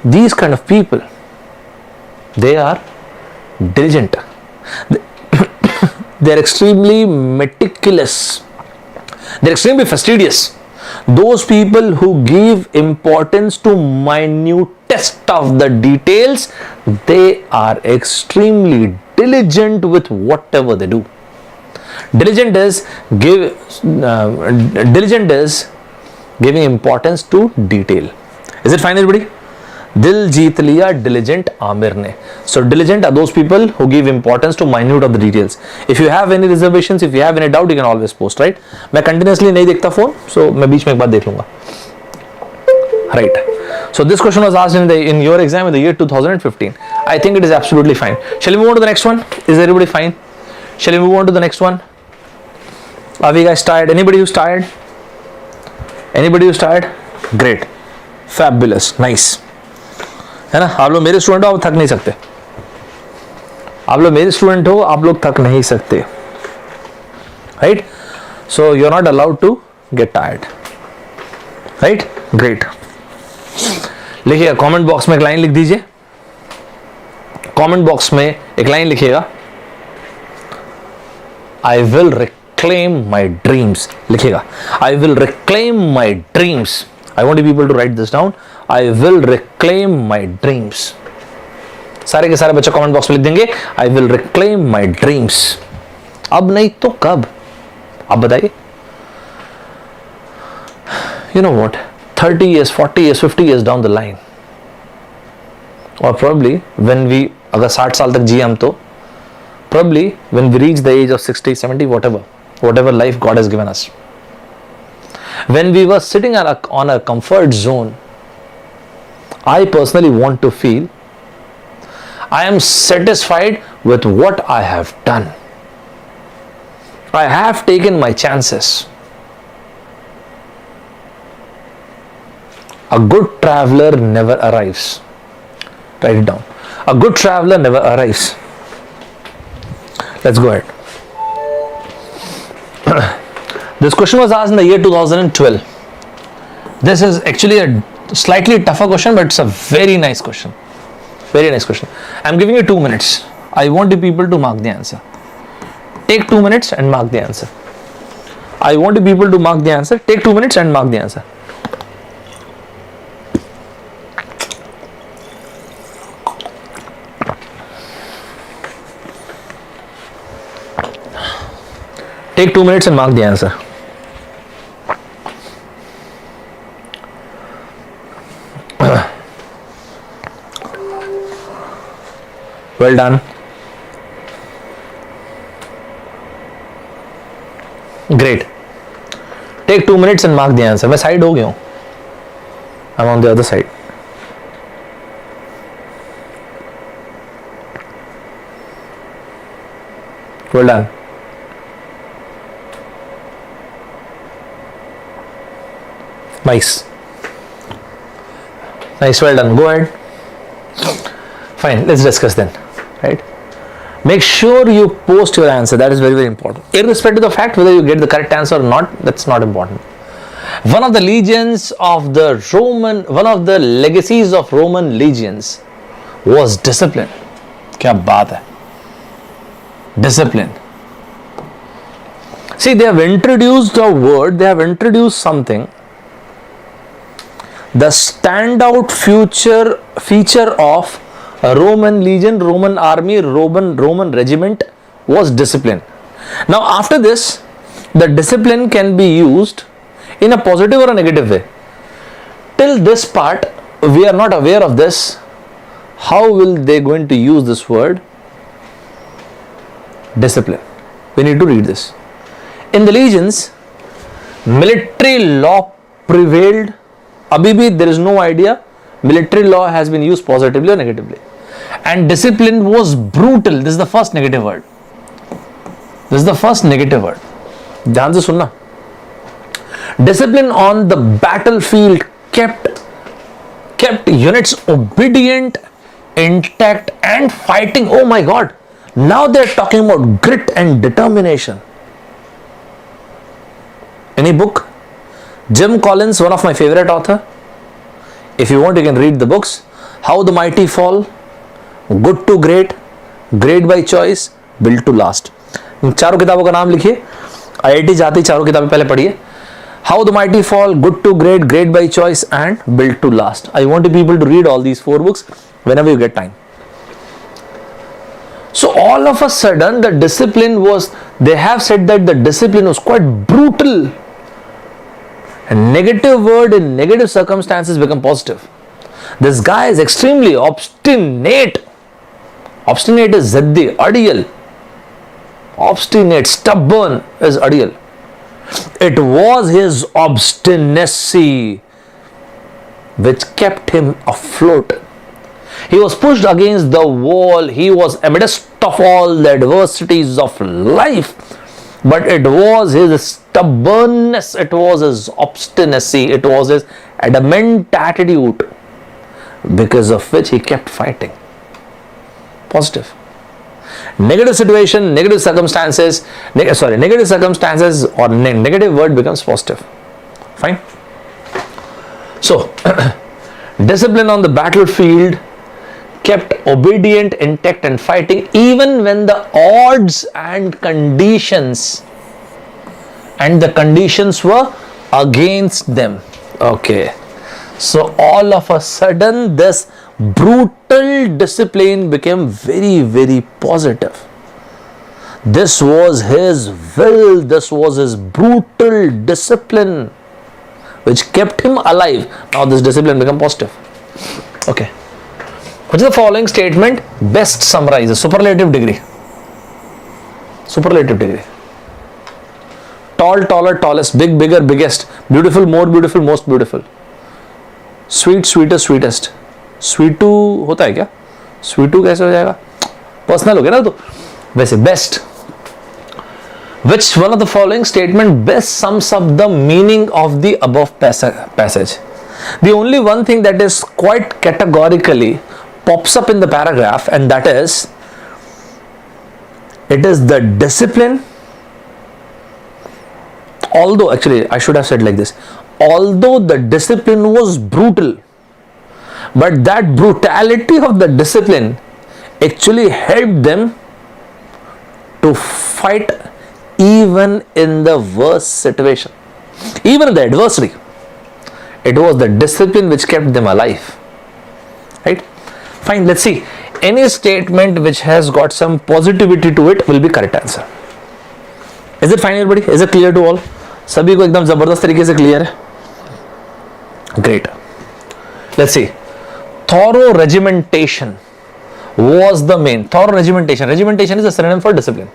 these kind of people, they are diligent. They are extremely meticulous. They are extremely fastidious. Those people who give importance to minutest of the details, they are extremely diligent with whatever they do. Diligent is giving importance to detail. Is it fine, everybody? Dil jeet liya diligent Amir ne. So diligent are those people who give importance to minute of the details. If you have any reservations, if you have any doubt, you can always post, right? मैं continuously नहीं देखता phone, so मैं बीच में एक बार देख लूँगा. Right. So this question was asked in your exam in the year 2015. I think it is absolutely fine. Shall we move on to the next one? Is everybody fine? Shall we move on to the next one? Are we guys tired? Anybody who's tired? Anybody who's tired? Great. Fabulous. Nice. है ना, आप लोग मेरे student हो, आप थक नहीं सकते. आप लोग मेरे स्टूडेंट हो, आप लोग थक नहीं सकते. Right? So you're not allowed to get tired. Right? Great. लिखिएगा कमेंट बॉक्स में एक लाइन लिख दीजिए. कमेंट बॉक्स में एक लाइन लिखिएगा. I will reclaim my dreams. लिखिएगा. I will reclaim my dreams. I want you people to write this down. I will reclaim my dreams. सारे के सारे बच्चे कमेंट बॉक्स में लिख देंगे I will reclaim my dreams. अब नहीं तो कब? आप बताइए. You know what? 30 years, 40 years, 50 years down the line, or probably when we अगर 60 साल तक जिए हम तो probably when we reach the age of 60, 70, whatever life God has given us, when we were sitting on a comfort zone, I personally want to feel I am satisfied with what I have done. I have taken my chances. A good traveler never arrives. Write it down. A good traveler never arrives. Let's go ahead. This question was asked in the year 2012. This is actually a slightly tougher question, but it's a very nice question. Very nice question. I'm giving you 2 minutes. I want you people to mark the answer. Take 2 minutes and mark the answer. I want people to mark the answer. Take 2 minutes and mark the answer. Take 2 minutes and mark the answer. Well done. Great. Take 2 minutes and mark the answer. मैं side हो गया हूँ. I'm on the other side. Well done. Nice. Nice, well done. Go ahead. Fine, let's discuss then. Right? Make sure you post your answer. That is very, very important. Irrespective of the fact whether you get the correct answer or not, that's not important. One of the legions of the Roman, one of the legacies of Roman legions was discipline. क्या बात है? Discipline. See, they have introduced a word, they have introduced something. The standout feature of a Roman legion, Roman army, Roman regiment was discipline. Now after this, the discipline can be used in a positive or a negative way. Till this part, we are not aware of this. How will they going to use this word? Discipline. We need to read this. In the legions, military law prevailed. Abhi bhi there is no idea. Military law has been used positively or negatively. And discipline was brutal. This is the first negative word. This is the first negative word. ध्यान से सुनना. Discipline on the battlefield kept units obedient, intact and fighting. Oh my God. Now they are talking about grit and determination. Any book? Jim Collins, one of my favorite author. If you want, you can read the books. How the Mighty Fall, Good to Great, Great by Choice, Built to Last. इन चारों किताबों का नाम लिखिए. IIT जाती चारों किताबें पहले पढ़िए. How the Mighty Fall, Good to Great, Great by Choice and Built to Last. I want people to read all these 4 books whenever you get time. So all of a sudden the discipline was, they have said that the discipline was quite brutal. A negative word in negative circumstances become positive. This guy is extremely obstinate. Obstinate is zaddi, adiyal. Obstinate, stubborn is adiyal. It was his obstinacy which kept him afloat. He was pushed against the wall. He was amidst of all the adversities of life. But it was his stubbornness, it was his obstinacy, it was his adamant attitude because of which he kept fighting. Positive. Negative situation, negative circumstances, negative circumstances or negative word becomes positive. Fine. So, discipline on the battlefield kept obedient, intact and fighting even when the odds and conditions were against them. Okay. So all of a sudden this brutal discipline became very, very positive. This was his will, this was his brutal discipline which kept him alive. Now this discipline became positive. Okay. Which is the following statement best summarizes? Superlative degree. Superlative degree. Tall, taller, tallest. Big, bigger, biggest. Beautiful, more beautiful, most beautiful. Sweet, sweetest, sweetest. Sweetu होता है क्या? Sweetu कैसे हो जाएगा? Personal हो गया ना तो. वैसे best. Which one of the following statement best sums up the meaning of the above passage? The only one thing that is quite categorically pops up in the paragraph, and that is, it is the discipline. Although, actually I should have said like this, although the discipline was brutal, but that brutality of the discipline actually helped them to fight even in the worst situation, even in the adversity, it was the discipline which kept them alive. Right? Fine, let's see. Any statement which has got some positivity to it will be correct answer. Is it fine everybody? Is it clear to all? सभी को एकदम जबरदस्त तरीके से clear है? Great. Let's see. Thorough regimentation was the main. Thorough regimentation. Regimentation is a synonym for discipline.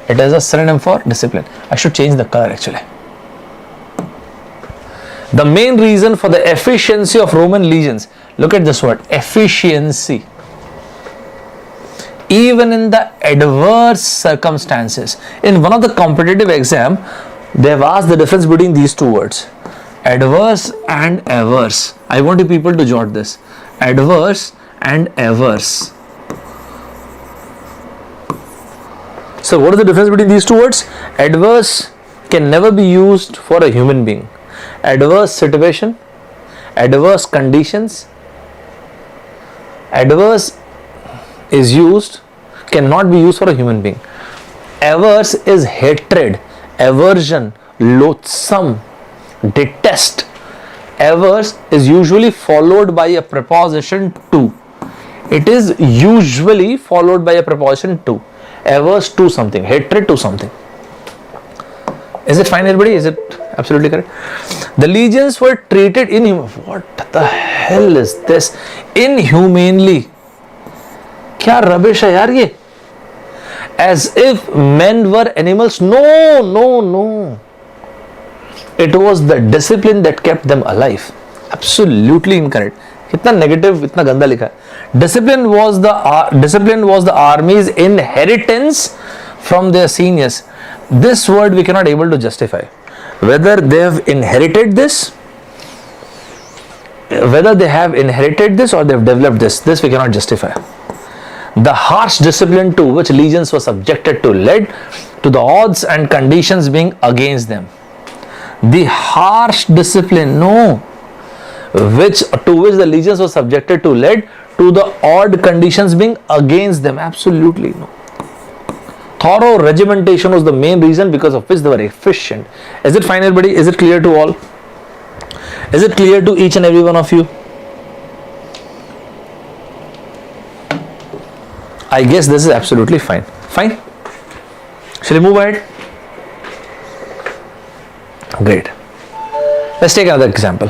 It is a synonym for discipline. I should change the color actually. The main reason for the efficiency of Roman legions. Look at this word, efficiency. Even in the adverse circumstances. In one of the competitive exam, they have asked the difference between these two words. Adverse and averse. I want you people to jot this. Adverse and averse. So what is the difference between these two words? Adverse can never be used for a human being. Adverse situation, adverse conditions. Adverse is used, cannot be used for a human being. Averse is hatred, aversion, loathsome, detest. Averse is usually followed by a preposition to. It is usually followed by a preposition to. Averse to something, hatred to something. Is it fine everybody? Is it absolutely correct? The legions were treated what the hell is this? Inhumanely. क्या rubbish है यार ये? As if men were animals. No. It was the discipline that kept them alive. Absolutely incorrect. कितना negative, इतना गंदा लिखा है. Discipline was the army's inheritance from their seniors. This word we cannot able to justify. Whether they have inherited this, or they have developed this we cannot justify. The harsh discipline to which legions were subjected to led to the odds and conditions being against them. The harsh discipline, which the legions were subjected to led to the odd conditions being against them. Absolutely no. Thorough regimentation was the main reason because of which they were efficient. Is it fine everybody? Is it clear to all? Is it clear to each and every one of you? I guess this is absolutely fine. Fine? Shall we move ahead? Great. Let's take another example.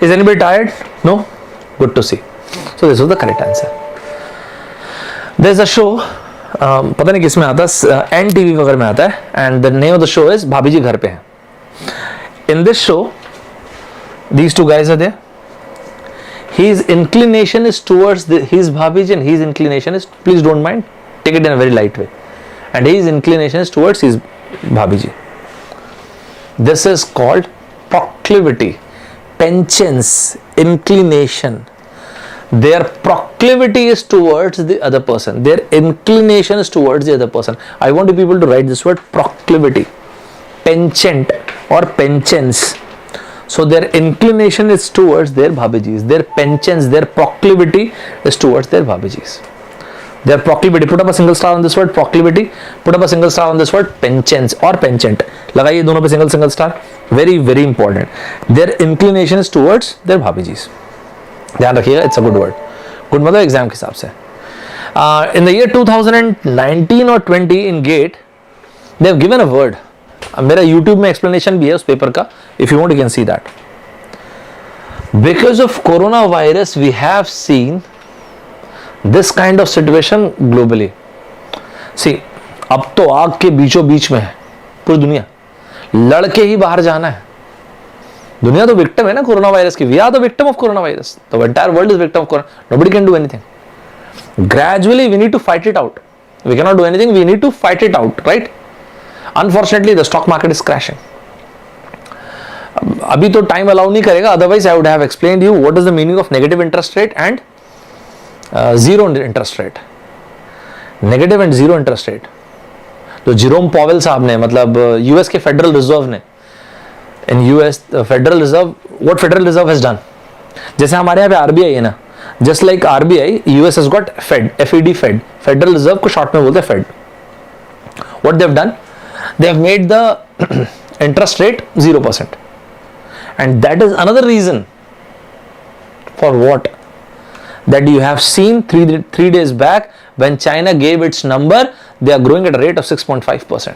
Is anybody tired? No? Good to see. So this was the correct answer. There's a show, पता नहीं किस में आता है, NTV वगैरह में आता है, and the name of the show is भाभी जी घर पे हैं. In this show, these two guys are there. His inclination is towards his bhabiji and his inclination is, please don't mind, take it in a very light way, and his inclination is towards his bhabiji. This is called proclivity, penchance, inclination. Their proclivity is towards the other person. Their inclination is towards the other person. I want you people to write this word proclivity, penchant or penchance. So their inclination is towards their bhabijis. Their penchance, their proclivity is towards their bhabijis. Their proclivity. Put up a single star on this word proclivity. Put up a single star on this word penchance or penchant. लगाइए दोनों पे single star. Very very important. Their inclination is towards their bhabijis. ध्यान रखिएगा, it's a good word. Good मतलब exam के हिसाब से. In the year 2019 or 20 in GATE, they have given a word. मेरा YouTube में explanation भी है उस पेपर का. If you want, you can see that. Because of coronavirus, we have seen this kind of situation globally. See, अब तो आग के बीचों बीच में है पूरी दुनिया. लड़के ही बाहर जाना है. दुनिया तो विक्टिम है ना कोरोना वायरस की. We are the victim of corona virus. The entire world is victim of corona. Nobody can do anything. Gradually we need to fight it out. We can not do anything. We need to fight it out, right? Unfortunately the stock market is crashing. अभी तो time allow नहीं करेगा, otherwise I would have explained you what is the meaning of negative interest rate and zero interest rate. Negative and zero interest rate जो Jerome Powell साहब ने, मतलब US के federal reserve ने, in US Federal Reserve, what Federal Reserve has done, जैसे हमारे यहाँ पे RBI है ना, just like RBI, US has got Fed, FED, Federal Reserve को short में बोलते हैं Fed. What they have done, they have made the interest rate 0%. And that is another reason for what? That you have seen three days back when China gave its number, they are growing at a rate of 6.5%.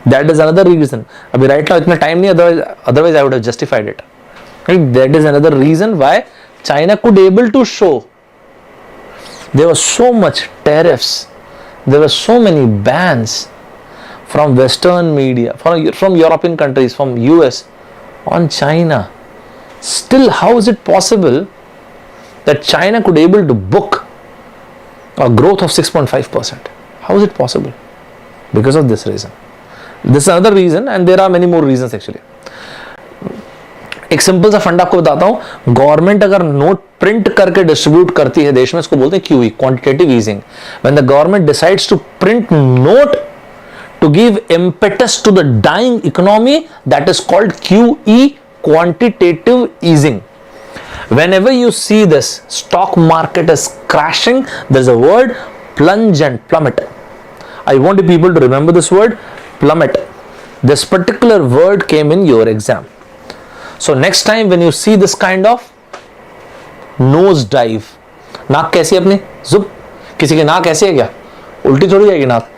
That is another reason. Abhi right now itna time nahi, otherwise I would have justified it. Right? That is another reason why China could able to show. There was so much tariffs, there were so many bans from Western media, from European countries, from US on China. Still, how is it possible that China could able to book a growth of 6.5%? How is it possible? Because of this reason. This is another reason, and there are many more reasons actually. एक simple सा fund आपको बताता हूं, government अगर note print करके distribute करती है देश में, इसको बोलते हैं QE, quantitative easing. When the government decides to print note to give impetus to the dying economy, that is called QE, quantitative easing. Whenever you see this stock market is crashing, there's a word plunge and plummet. I want you people to remember this word plummet. This particular word came in your exam. So next time when you see this kind of nose dive, नाक कैसी है अपनी, जुप, किसी की नाक ऐसी है क्या, उल्टी थोड़ी जाएगी नाक.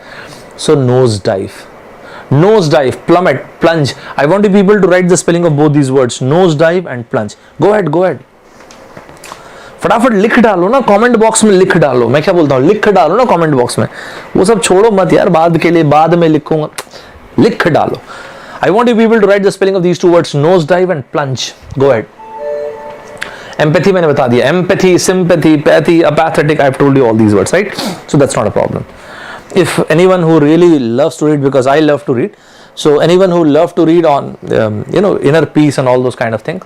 So nose dive, plummet, plunge. I want you people to write the spelling of both these words, nose dive and plunge. Go ahead. फटाफट लिख डालो ना कमेंट बॉक्स में, लिख डालो. मैं क्या बोलता हूँ, लिख डालो ना कमेंट बॉक्स में. वो सब छोड़ो मत यार, बाद के लिए, बाद में लिखूंगा. लिख डालो. I want you people to write the spelling of these two words, nose dive and plunge. Go ahead. Empathy मैंने बता दिया. Empathy, sympathy, pathy, apathetic. I've told you all these words, right? So that's not a problem. If anyone who really loves to read, because I love to read, so anyone who love to read on inner peace and all those kind of things,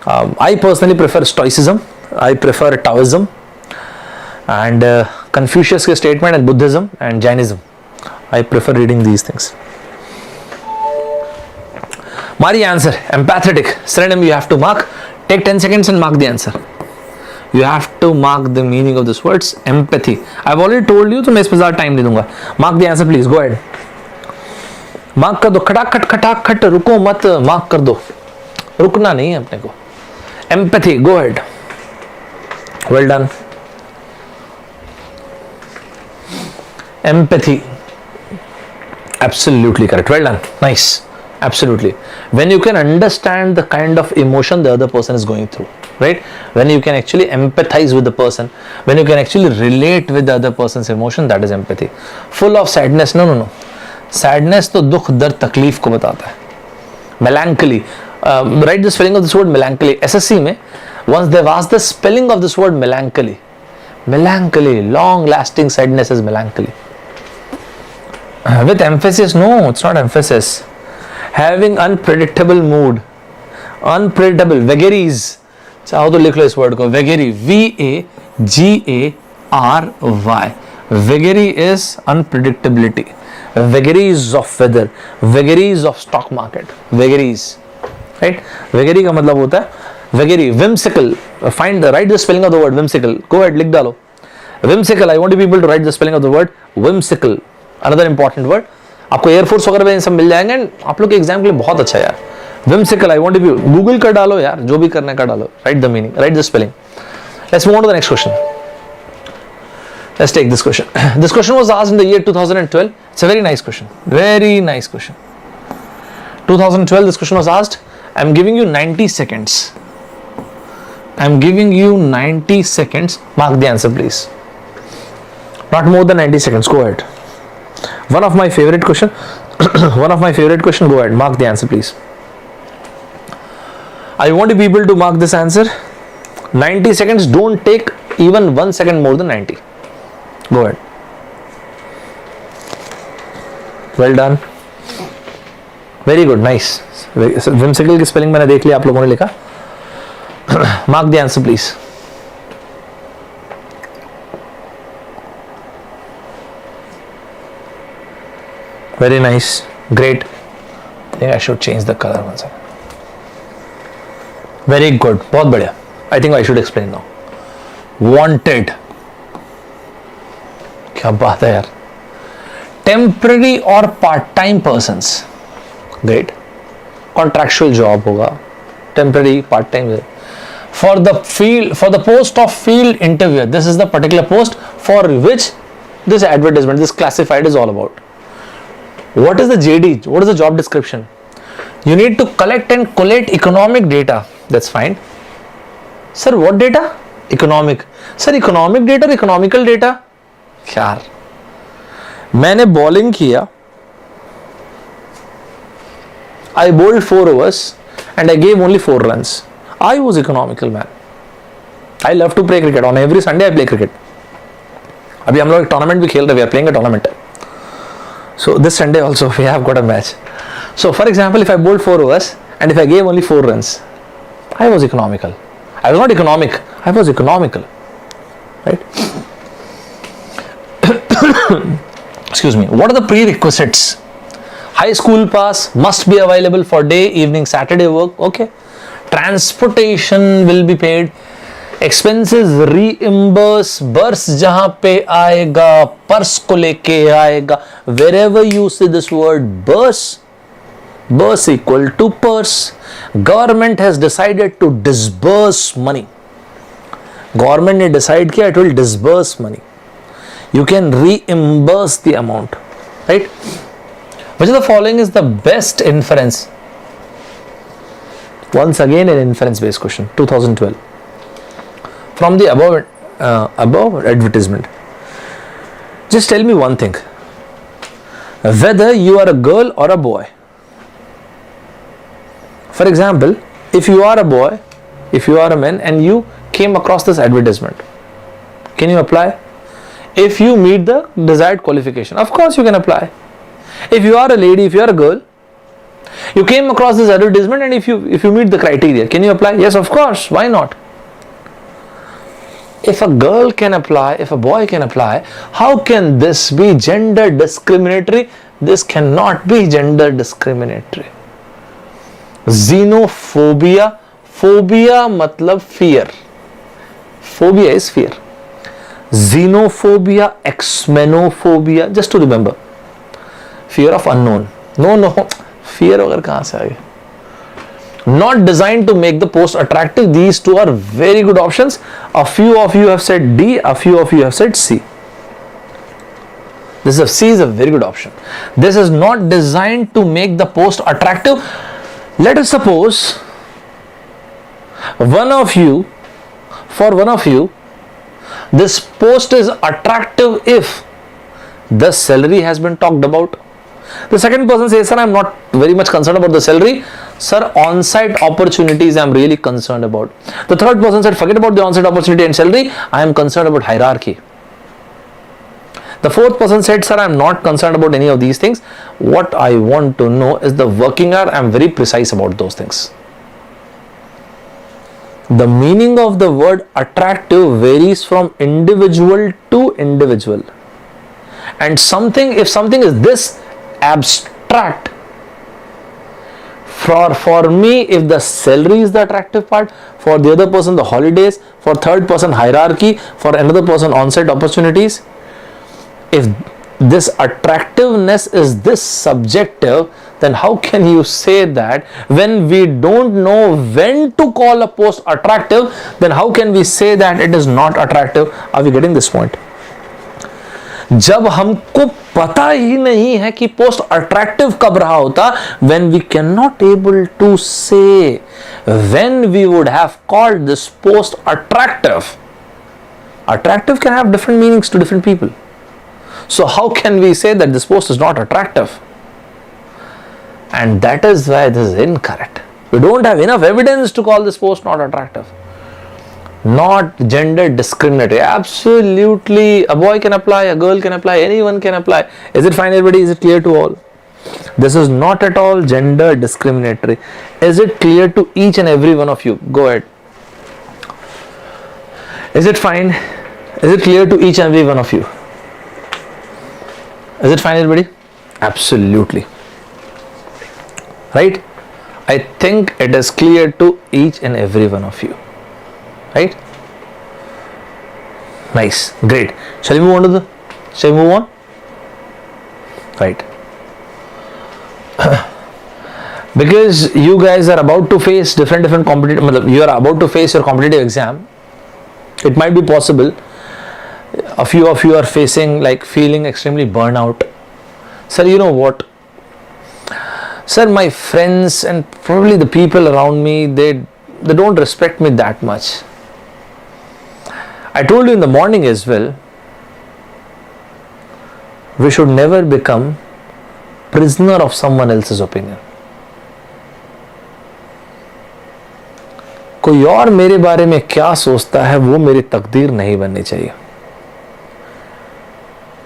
I personally prefer Stoicism, I prefer Taoism, and Confucius' statement, and Buddhism and Jainism. I prefer reading these things. Mari answer, empathetic. Synonym you have to mark. Take 10 seconds and mark the answer. You have to mark the meaning of this words, empathy. I've already told you, तो मैं इस पर ज़्यादा time नहीं दूंगा. Mark the answer please. Go ahead. Mark कर दो, खटाखट, रुको मत, mark कर दो. रुकना नहीं है अपने को. Empathy. Go ahead. Well done. Empathy. Absolutely correct. Well done. Nice. Absolutely. When you can understand the kind of emotion the other person is going through, right? When you can actually empathize with the person, when you can actually relate with the other person's emotion, that is empathy. Full of sadness, no. Sadness तो दुख दर्द तकलीफ को बताता है. Melancholy. Write the spelling of this word melancholy. SSC में once they've asked the spelling of this word melancholy. Melancholy, long lasting sadness is melancholy. With emphasis, no, it's not emphasis. Having unpredictable mood, unpredictable, vagaries. चाहो तो लिख लो इस word को, vagary, VAGARY. Vagary is unpredictability. Vagaries of weather, vagaries of stock market, vagaries, right? Vagary का मतलब होता है vagary, whimsical. Write the spelling of the word whimsical. Go ahead, लिख डालो. Whimsical. I want you people to write the spelling of the word whimsical. Another important word. आपको air force वगैरह में सब मिल जाएंगे, आप लोग के एग्जाम के लिए बहुत अच्छा यार. Whimsical, I want you to Google कर डालो यार, जो भी करना है कर डालो. Write the meaning, write the spelling. Let's move on to the next question. Let's take this question. This question was asked in the year 2012. It's a very nice question. Very nice question. 2012, this question was asked. I'm giving you 90 seconds. I'm giving you 90 seconds. Mark the answer, please. Not more than 90 seconds. Go ahead. One of my favorite question. One of my favorite question. Go ahead. Mark the answer, please. I want you people to mark this answer. 90 seconds. Don't take even 1 second more than 90. Go ahead. Well done. Very good. Nice. Whimsical की spelling मैंने देख लिया, आप लोगों ने लिखा. Mark the answer, please. Very nice. Great. I think I should change the color once again. Very good. बहुत बढ़िया. I think I should explain now. Wanted. क्या बात है यार. टेम्पररी और part time persons, great, contractual job होगा, temporary part time. For the post of field interviewer, this is the particular post for which this advertisement, this classified is all about. What is the JD? What is the job description? You need to collect and collate economic data. That's fine. Sir, what data? Economic. Sir, economic data or economical data? यार, मैंने bowling किया. I bowled 4 overs and I gave only 4 runs. I was economical man. I love to play cricket. On every Sunday I play cricket. अभी हम लोग एक tournament भी खेल रहे हैं, we are playing a tournament. So this Sunday also we have got a match. So for example, if I bowled 4 overs and if I gave only 4 runs, I was economical. I was not economic, I was economical, right? Excuse me. What are the prerequisites? High school pass must be available for day, evening, Saturday work. Okay. Transportation will be paid. Expenses reimburse, burse जहां पे आएगा purse को लेके आएगा. Wherever you see this word burse, burse equal to purse. Government has decided to disburse money. Government ने decide किया it will disburse money. You can reimburse the amount, right? Which of the following is the best inference? Once again an inference based question, 2012. From the above advertisement, just tell me one thing, whether you are a girl or a boy. For example, if you are a boy, if you are a man and you came across this advertisement, can you apply? If you meet the desired qualification, of course you can apply. If you are a lady, if you are a girl, you came across this advertisement and if you meet the criteria, can you apply? Yes, of course, why not? If a girl can apply, if a boy can apply, how can this be gender discriminatory? This cannot be gender discriminatory. Xenophobia, phobia matlab fear. Phobia is fear. Xenophobia, xmenophobia, just to remember. Fear of unknown. No, fear agar kahan se aa gaya? Not designed to make the post attractive. These two are very good options. A few of you have said D, a few of you have said C. C is a very good option. This is not designed to make the post attractive. Let us suppose for one of you, this post is attractive if the salary has been talked about. The second person says, sir, I'm not very much concerned about the salary. Sir, on-site opportunities I'm really concerned about. The third person said, forget about the on-site opportunity and salary. I am concerned about hierarchy. The fourth person said, sir, I'm not concerned about any of these things. What I want to know is the working hour. I'm very precise about those things. The meaning of the word attractive varies from individual to individual. And if something is this abstract, for me, if the salary is the attractive part, for the other person the holidays, for third person hierarchy, for another person on-site opportunities, if this attractiveness is this subjective, then how can you say that when we don't know when to call a post attractive, then how can we say that it is not attractive? Are we getting this point? जब हमको पता ही नहीं है कि post attractive कब रहा होता, when we cannot able to say when we would have called this post attractive. Attractive can have different meanings to different people. So how can we say that this post is not attractive? And that is why this is incorrect. We don't have enough evidence to call this post not attractive. Not gender discriminatory. Absolutely, a boy can apply, a girl can apply, anyone can apply. Is it fine, everybody? Is it clear to all? This is not at all gender discriminatory. Is it clear to each and every one of you? Go ahead. Is it fine? Is it clear to each and every one of you? Is it fine, everybody? Absolutely. Right? I think it is clear to each and every one of you. Right? Nice. Great. Shall we move on? right? Because you guys are about to face different competitive, you are about to face your competitive exam. It might be possible a few of you are facing like feeling extremely burnout. Sir, you know what? Sir, my friends and probably the people around me, they don't respect me that much. I told you in the morning as well, we should never become prisoner of someone else's opinion. कोई और मेरे बारे में क्या सोचता है वो मेरी तकदीर नहीं बननी चाहिए.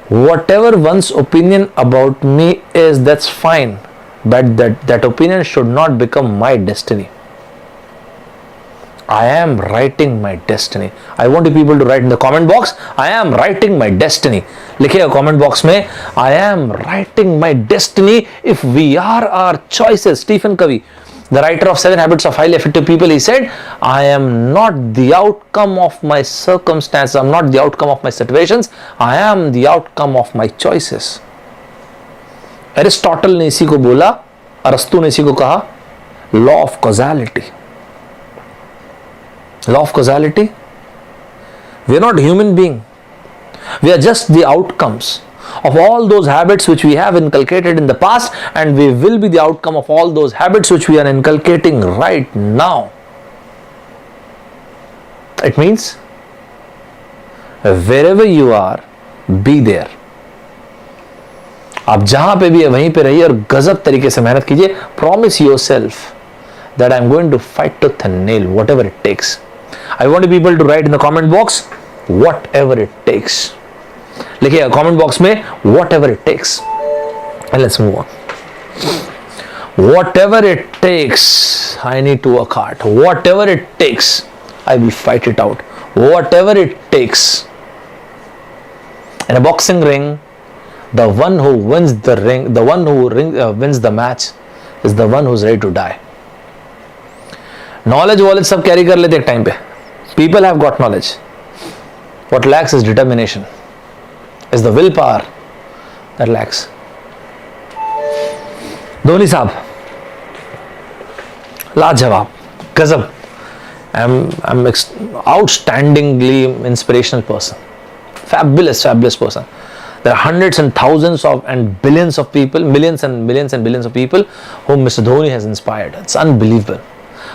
Whatever one's opinion about me is, that's fine, but that opinion should not become my destiny. I am writing my destiny. I want you people to write in the comment box, I am writing my destiny. लिखिएगा comment box में, I am writing my destiny if we are our choices. Stephen Covey, the writer of 7 Habits of Highly Effective People, he said, I am not the outcome of my circumstances, I am not the outcome of my situations, I am the outcome of my choices. Aristotle ने इसी को बोला, अरस्तु ने इसी को कहा, law of causality. Law of causality. We are not human being. We are just the outcomes of all those habits which we have inculcated in the past, and we will be the outcome of all those habits which we are inculcating right now. It means wherever you are, be there. आप जहां पे भी है वहीं पे रहिए और गजब तरीके से मेहनत कीजिए. Promise yourself that I am going to fight tooth and nail, whatever it takes. I want people to write in the comment box, whatever it takes. लिखिए comment box में, whatever it takes. And let's move on. Whatever it takes, I need to work hard. Whatever it takes, I will fight it out. Whatever it takes. In a boxing ring, the one who wins the ring, the one who wins the match, is the one who's ready to die. Knowledge सब carry कर लेते एक time पे. People have got knowledge. What lacks is determination. Is the willpower that lacks. Dhoni साहब, लाजवाब, गजब. I'm outstandingly inspirational person. Fabulous person. There are hundreds and thousands of and billions of people, millions and millions and billions of people whom Mr. Dhoni has inspired. It's unbelievable.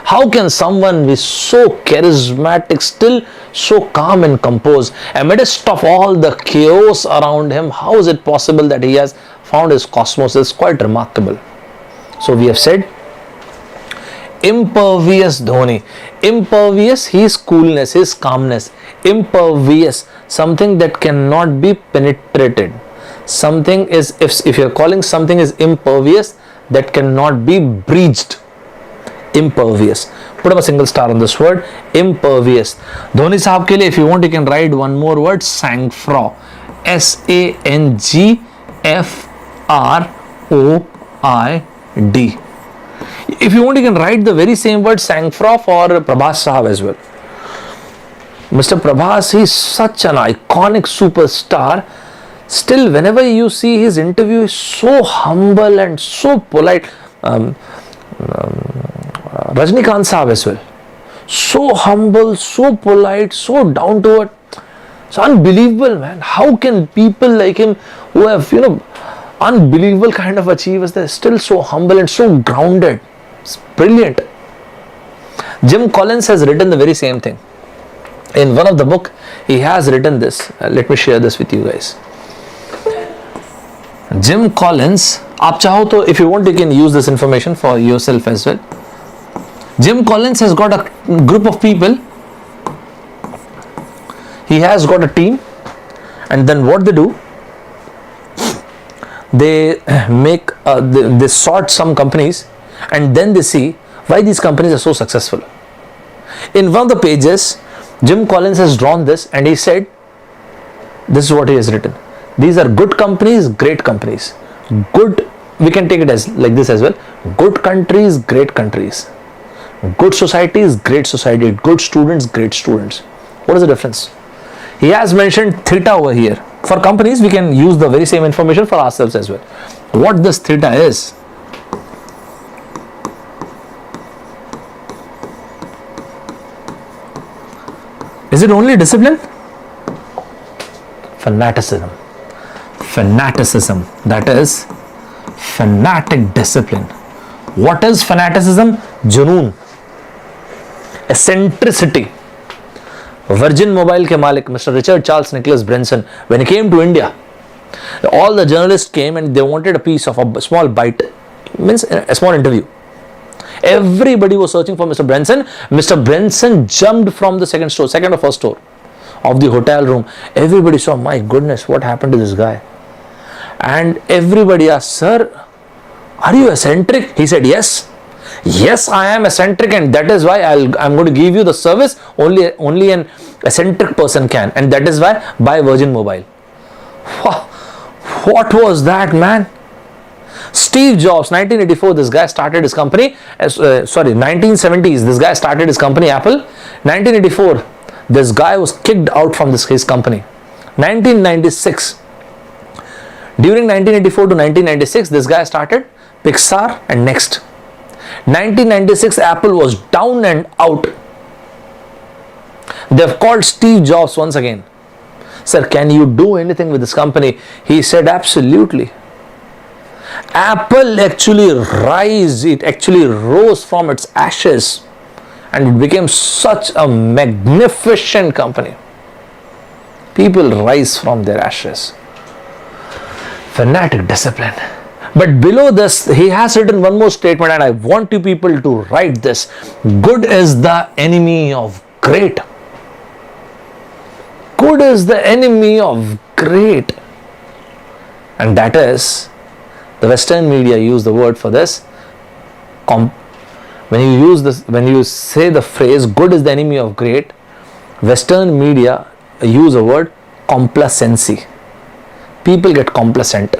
How can someone be so charismatic, still so calm and composed amidst of all the chaos around him? How is it possible that he has found his cosmos? It's quite remarkable. So we have said, impervious Dhoni. Impervious, his coolness, his calmness. Impervious, something that cannot be penetrated. Something is, if you're calling something is impervious, that cannot be breached. Impervious. Put up a single star on this word, impervious. Dhoni sahab ke liye, if you want, you can write one more word, sang-froid. S-A-N-G-F-R-O-I-D. If you want, you can write the very same word, sang-froid, for Prabhas sahab as well. Mr. Prabhas, he is such an iconic superstar. Still, whenever you see his interview, he is so humble and so polite. Rajnikant Sahab as well. So humble, so polite, so down to earth. It's unbelievable, man. How can people like him, who have, unbelievable kind of achievers, they're still so humble and so grounded. It's brilliant. Jim Collins has written the very same thing. In one of the book, he has written this. Let me share this with you guys. Jim Collins, आप चाहो तो, if you want, you can use this information for yourself as well. Jim Collins has got a group of people. He has got a team, and then what they do, they make they sort some companies, and then they see why these companies are so successful. In one of the pages, Jim Collins has drawn this, and he said, this is what he has written. These are good companies, great companies. Good, we can take it as like this as well. Good countries, great countries. Good societies, great society. Good students, great students. What is the difference? He has mentioned theta over here. For companies, we can use the very same information for ourselves as well. What this theta is? Is it only discipline? Fanaticism. Fanaticism. That is fanatic discipline. What is fanaticism? Junoon. Eccentricity. Virgin Mobile ke Malik, Mr. Richard Charles Nicholas Branson, when he came to India, all the journalists came and they wanted a piece of a small bite, means a small interview. Everybody was searching for Mr. Branson. Mr. Branson jumped from the second or first floor of the hotel room. Everybody saw, my goodness, what happened to this guy? And everybody asked, sir, are you eccentric? He said, yes. Yes, I am eccentric, and that is why I'm going to give you the service only an eccentric person can, and that is why buy Virgin Mobile. What was that, man? Steve Jobs, 1984, this guy started his company. 1970s, this guy started his company, Apple. 1984, this guy was kicked out from his company. 1996, during 1984 to 1996, this guy started Pixar and Next. 1996, Apple was down and out. They've called Steve Jobs once again. Sir, can you do anything with this company? He said, absolutely. Apple actually rose from its ashes and it became such a magnificent company. People rise from their ashes. Fanatic discipline. But below this, he has written one more statement, and I want you people to write this. Good is the enemy of great. Good is the enemy of great. And that is, the Western media use the word for this. When you say the phrase, good is the enemy of great, Western media use a word, complacency. People get complacent.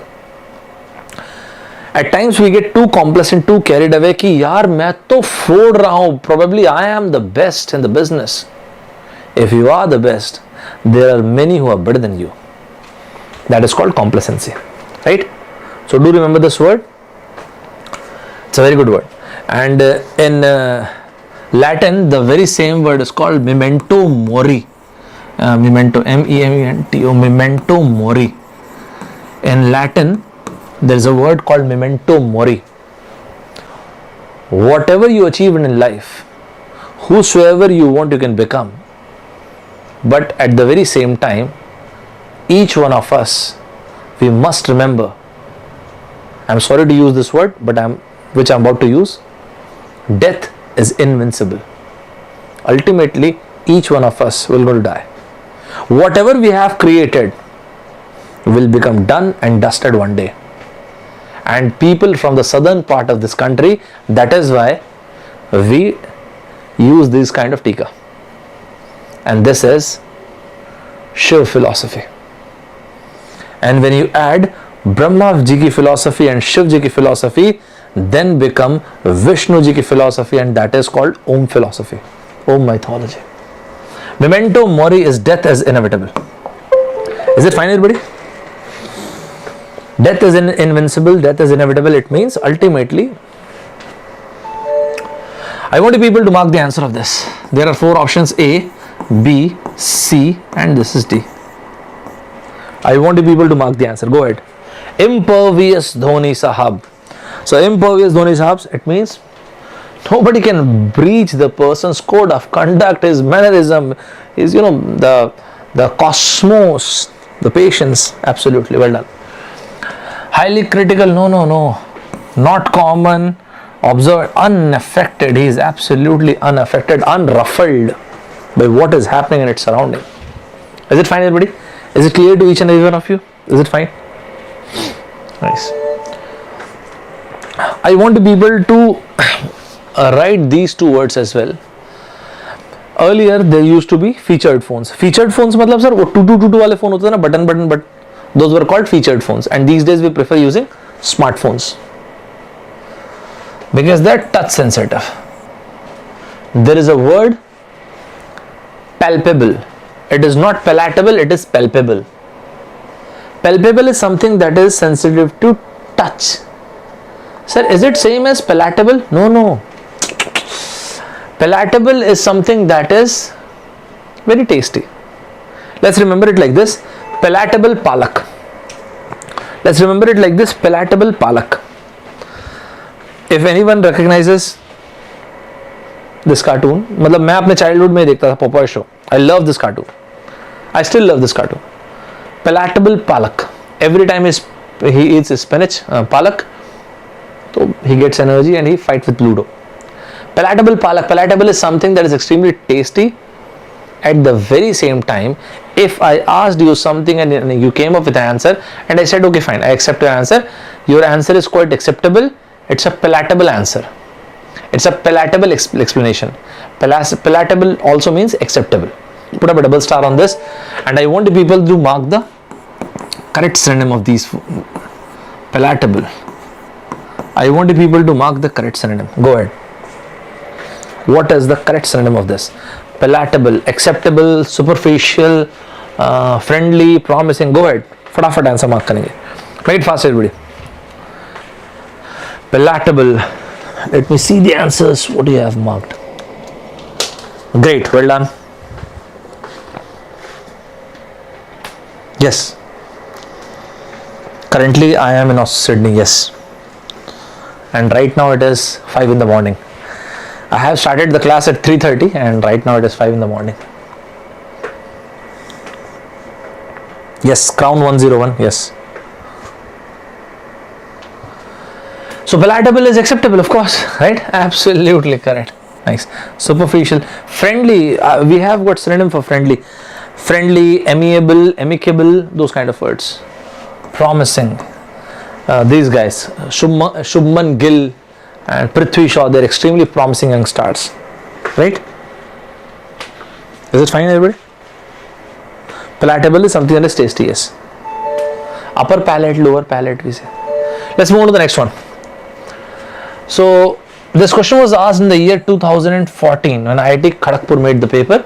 At times we get too complacent, too carried away कि यार मैं तो फोड़ रहा हूँ, probably I am the best in the business. If you are the best, there are many who are better than you. That is called complacency, right? So do remember this word. It's a very good word. And in Latin, the very same word is called memento mori. Memento, M-E-M-E-N-T-O, memento mori. In Latin, there is a word called memento mori. Whatever you achieve in life, whosoever you want, you can become. But at the very same time, each one of us, we must remember, I'm sorry to use this word, but which I'm about to use, death is invincible. Ultimately, each one of us will go to die. Whatever we have created will become done and dusted one day. And people from the southern part of this country, that is why we use this kind of tika. And this is Shiv philosophy. And when you add Brahma ji ki philosophy and Shiv ji ki philosophy, then become Vishnu ji ki philosophy, and that is called Om philosophy, Om mythology. Memento mori is death is inevitable. Is it fine, everybody? Death is invincible, death is inevitable. It means ultimately, I want you people to mark the answer of this. There are four options: A, B, C, and this is D. I want you people to mark the answer. Go ahead. Impervious Dhoni Sahab. So impervious Dhoni Sahab, it means nobody can breach the person's code of conduct, his mannerism, his, the cosmos, the patience. Absolutely, well done. Highly critical, no. Not common, observed, unaffected. He is absolutely unaffected, unruffled by what is happening in its surrounding. Is it fine, everybody? Is it clear to each and every one of you? Is it fine? Nice. I want people to write these two words as well. Earlier there used to be featured phones. Featured phones मतलब sir वो 2222 वाले phone होते थे ना, button, but those were called featured phones. And these days we prefer using smartphones because they're touch sensitive. There is a word, palpable. It is not palatable, it is palpable. Palpable is something that is sensitive to touch. Sir, is it same as palatable? No. Palatable is something that is very tasty. Let's remember it like this. Palatable palak. Let's remember it like this. Palatable palak. If anyone recognizes this cartoon, मतलब मैं अपने childhood में देखता था Popeye show. I love this cartoon. I still love this cartoon. Palatable palak. Every time he eats his spinach, palak, so he gets energy and he fights with Pluto. Palatable palak. Palatable is something that is extremely tasty. At the very same time, if I asked you something and you came up with an answer and I said, okay, fine, I accept your answer is quite acceptable. It's a palatable answer. It's a palatable explanation. Palatable also means acceptable. Put up a double star on this, and I want the people to mark the correct synonym of these. Palatable. I want the people to mark the correct synonym. Go ahead. What is the correct synonym of this? Palatable, acceptable, superficial, friendly, promising. Go ahead. फटाफट answer mark करेंगे. Make it fast, everybody. Palatable. Let me see the answers. What do you have marked? Great. Well done. Yes. Currently, I am in Sydney. Yes. And right now it is 5 in the morning. I have started the class at 3:30 and right now it is 5 in the morning. Yes, Crown 101. Yes. So palatable is acceptable, of course, right? Absolutely correct. Nice. Superficial. Friendly. We have got synonym for friendly. Friendly, amiable, amicable, those kind of words. Promising. These guys, Shubman Gill and Prithvi Shaw, they're extremely promising young stars. Right? Is it fine, everybody? Palatable is something that is tasty, yes. Upper palate, lower palate, we say. Let's move on to the next one. So, this question was asked in the year 2014 when IIT Kharagpur made the paper,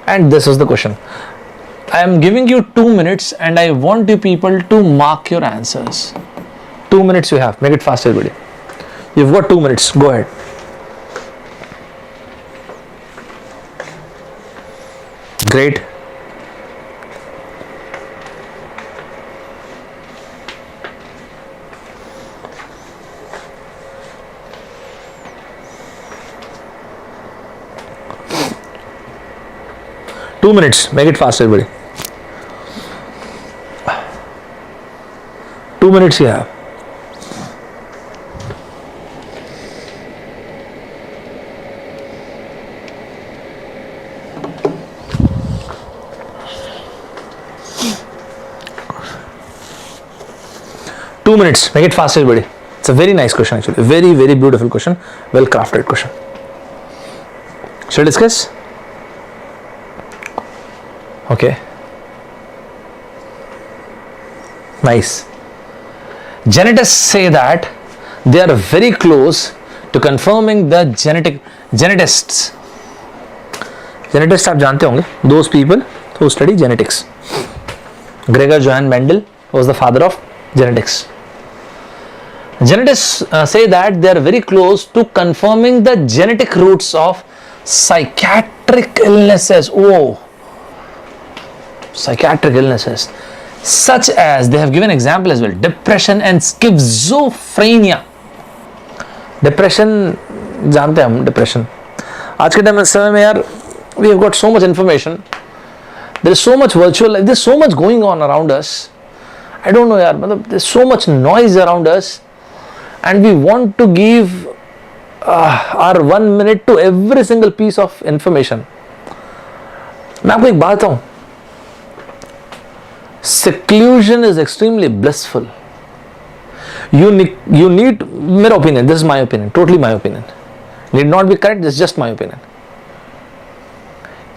and this was the question. I am giving you 2 minutes and I want you people to mark your answers. 2 minutes you have. Make it fast, everybody. You've got 2 minutes. Go ahead. Great. Two minutes. Make it fast, everybody. 2 minutes you have. Two minutes. Make it fast, everybody. It's a very nice question, actually. Very, very beautiful question. Well crafted question. Shall we discuss? Okay. Nice. Genetists say that they are very close to confirming the genetists. Genetists आप जानते होंगे, those people who study genetics. Gregor Johann Mendel was the father of genetics. Genetists say that they are very close to confirming the genetic roots of psychiatric illnesses. Oh, psychiatric illnesses. Such as, they have given example as well, depression and schizophrenia. Depression, जानते हैं हम depression. आज के time समय में यार, we have got so much information. There is so much virtual life. There is so much going on around us. I don't know यार, मतलब there is so much noise around us, and we want to give our 1 minute to every single piece of information. मैं आपको एक बात बताऊं. Seclusion is extremely blissful. You need, मेरा opinion, this is my opinion, totally my opinion. Need not be correct, this is just my opinion.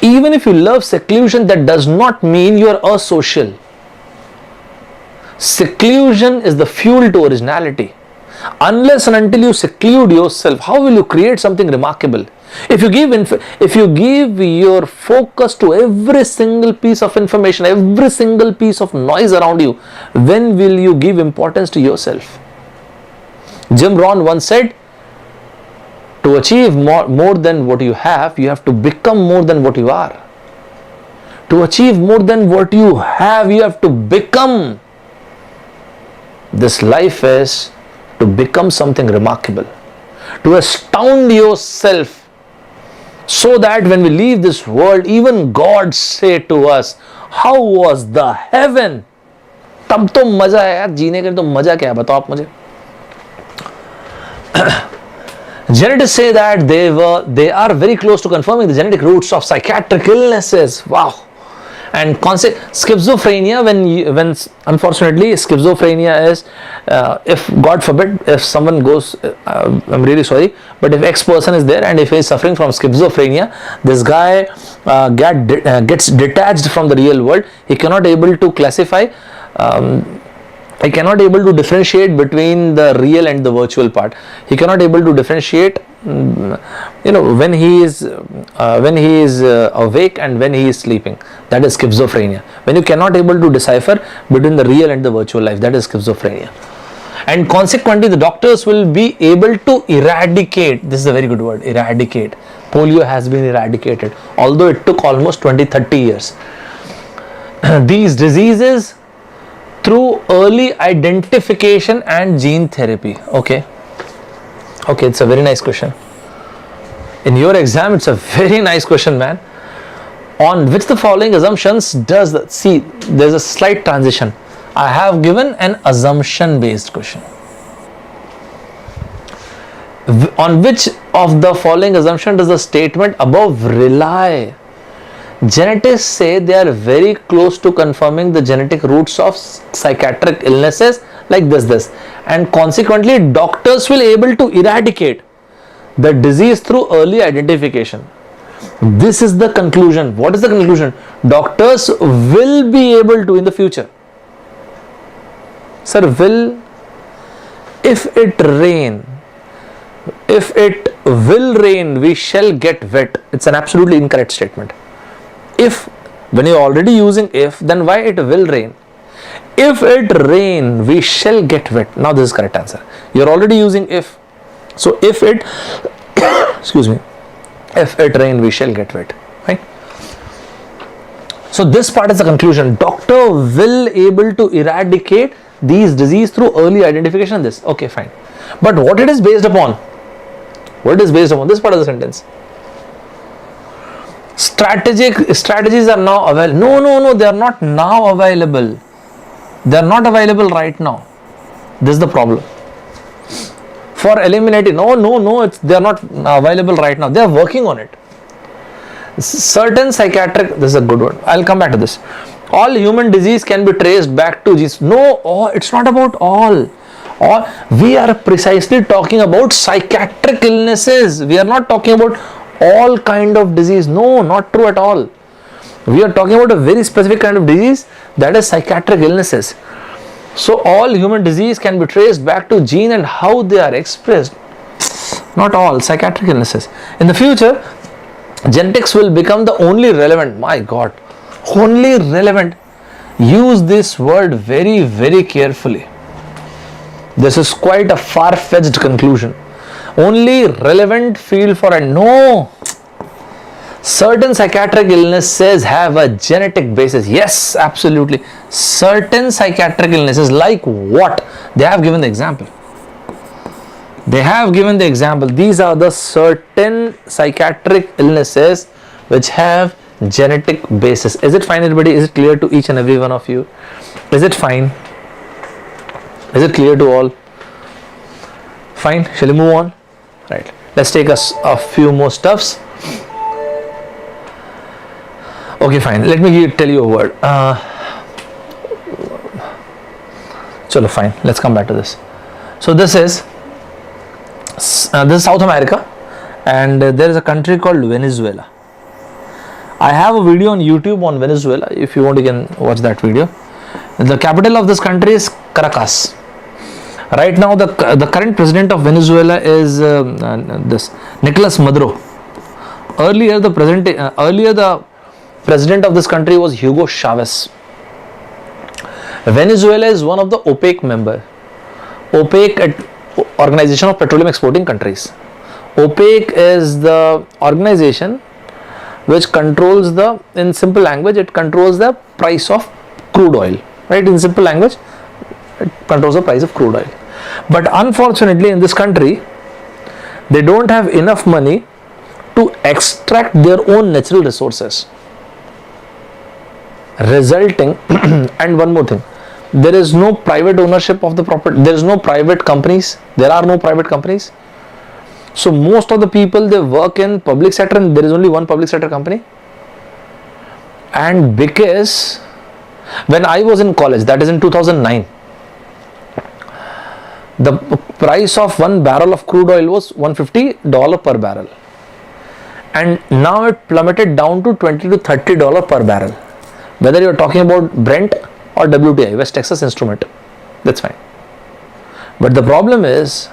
Even if you love seclusion, that does not mean you are asocial. Seclusion is the fuel to originality. Unless and until you seclude yourself, how will you create something remarkable? If you give your focus to every single piece of information, every single piece of noise around you, when will you give importance to yourself? Jim Rohn once said, to achieve more than what you have to become more than what you are. To achieve more than what you have to become. This life is to become something remarkable, to astound yourself, so that when we leave this world, even God say to us, how was the heaven? तब तो मजा है यार, जीने के तो मजा क्या है बताओ आप मुझे. Genetics say that they are very close to confirming the genetic roots of psychiatric illnesses. Wow. And schizophrenia, when unfortunately schizophrenia is, if God forbid, if someone goes, I'm really sorry, but if X person is there and if he is suffering from schizophrenia, this guy gets detached from the real world. He cannot able to classify, he cannot able to differentiate between the real and the virtual part. He cannot able to differentiate, when he is awake and when he is sleeping. That is schizophrenia. When you cannot able to decipher between the real and the virtual life, that is schizophrenia. And consequently, the doctors will be able to eradicate. This is a very good word, eradicate. Polio has been eradicated, although it took almost 20-30 years. These diseases through early identification and gene therapy. Okay, it's a very nice question. In your exam, it's a very nice question, man. On which the following assumptions see, there's a slight transition. I have given an assumption based question. On which of the following assumption does the statement above rely? Genetics say they are very close to confirming the genetic roots of psychiatric illnesses like this, and consequently doctors will able to eradicate the disease through early identification. This is the conclusion. What is the conclusion? Doctors will be able to in the future. Sir, will, if it will rain, we shall get wet. It's an absolutely incorrect statement. If, when you're already using if, then why it will rain? If it rain, we shall get wet. Now this is correct answer. You're already using if. So if it, excuse me, if it rain, we shall get wet. Right? So this part is the conclusion. Doctor will able to eradicate these disease through early identification. This. Okay, fine. But what it is based upon? What it is based upon? This part of the sentence. Strategies are now available. No, they are not now available. They are not available right now. This is the problem. For eliminating, they are not available right now. They are working on it. Certain psychiatric, this is a good word. I'll come back to this. All human disease can be traced back to genes. No, it's not about all. We are precisely talking about psychiatric illnesses. We are not talking about all kind of disease. No, not true at all. We are talking about a very specific kind of disease, that is psychiatric illnesses. So all human disease can be traced back to gene and how they are expressed. Not all psychiatric illnesses. In the future, genetics will become the only relevant. My God, only relevant. Use this word very, very carefully. This is quite a far-fetched conclusion. Only relevant field for a no. Certain psychiatric illnesses have a genetic basis. Yes, absolutely. Certain psychiatric illnesses, like what? They have given the example. These are the certain psychiatric illnesses which have genetic basis. Is it fine, everybody? Is it clear to each and every one of you? Is it fine? Is it clear to all? Fine. Shall we move on? Right. Let's take a few more stuffs. Okay, fine. Let me tell you a word. Chalo, fine. Let's come back to this. So this is South America, and there is a country called Venezuela. I have a video on YouTube on Venezuela. If you want, you can watch that video. The capital of this country is Caracas. Right now, the current president of Venezuela is this Nicolas Maduro. Earlier the president of this country was Hugo Chavez. Venezuela is one of the OPEC member. OPEC, Organization of Petroleum Exporting Countries. OPEC is the organization which controls in simple language, it controls the price of crude oil. Right? In simple language, it controls the price of crude oil. But unfortunately, in this country, they don't have enough money to extract their own natural resources. Resulting, and one more thing, there is no private ownership of the property, there is no private companies, there are no private companies. So most of the people, they work in public sector and there is only one public sector company. And because when I was in college, that is in 2009, the price of one barrel of crude oil was $150 per barrel. And now it plummeted down to $20 to $30 per barrel. Whether you are talking about Brent or WTI, West Texas Instrument, that's fine. But the problem is,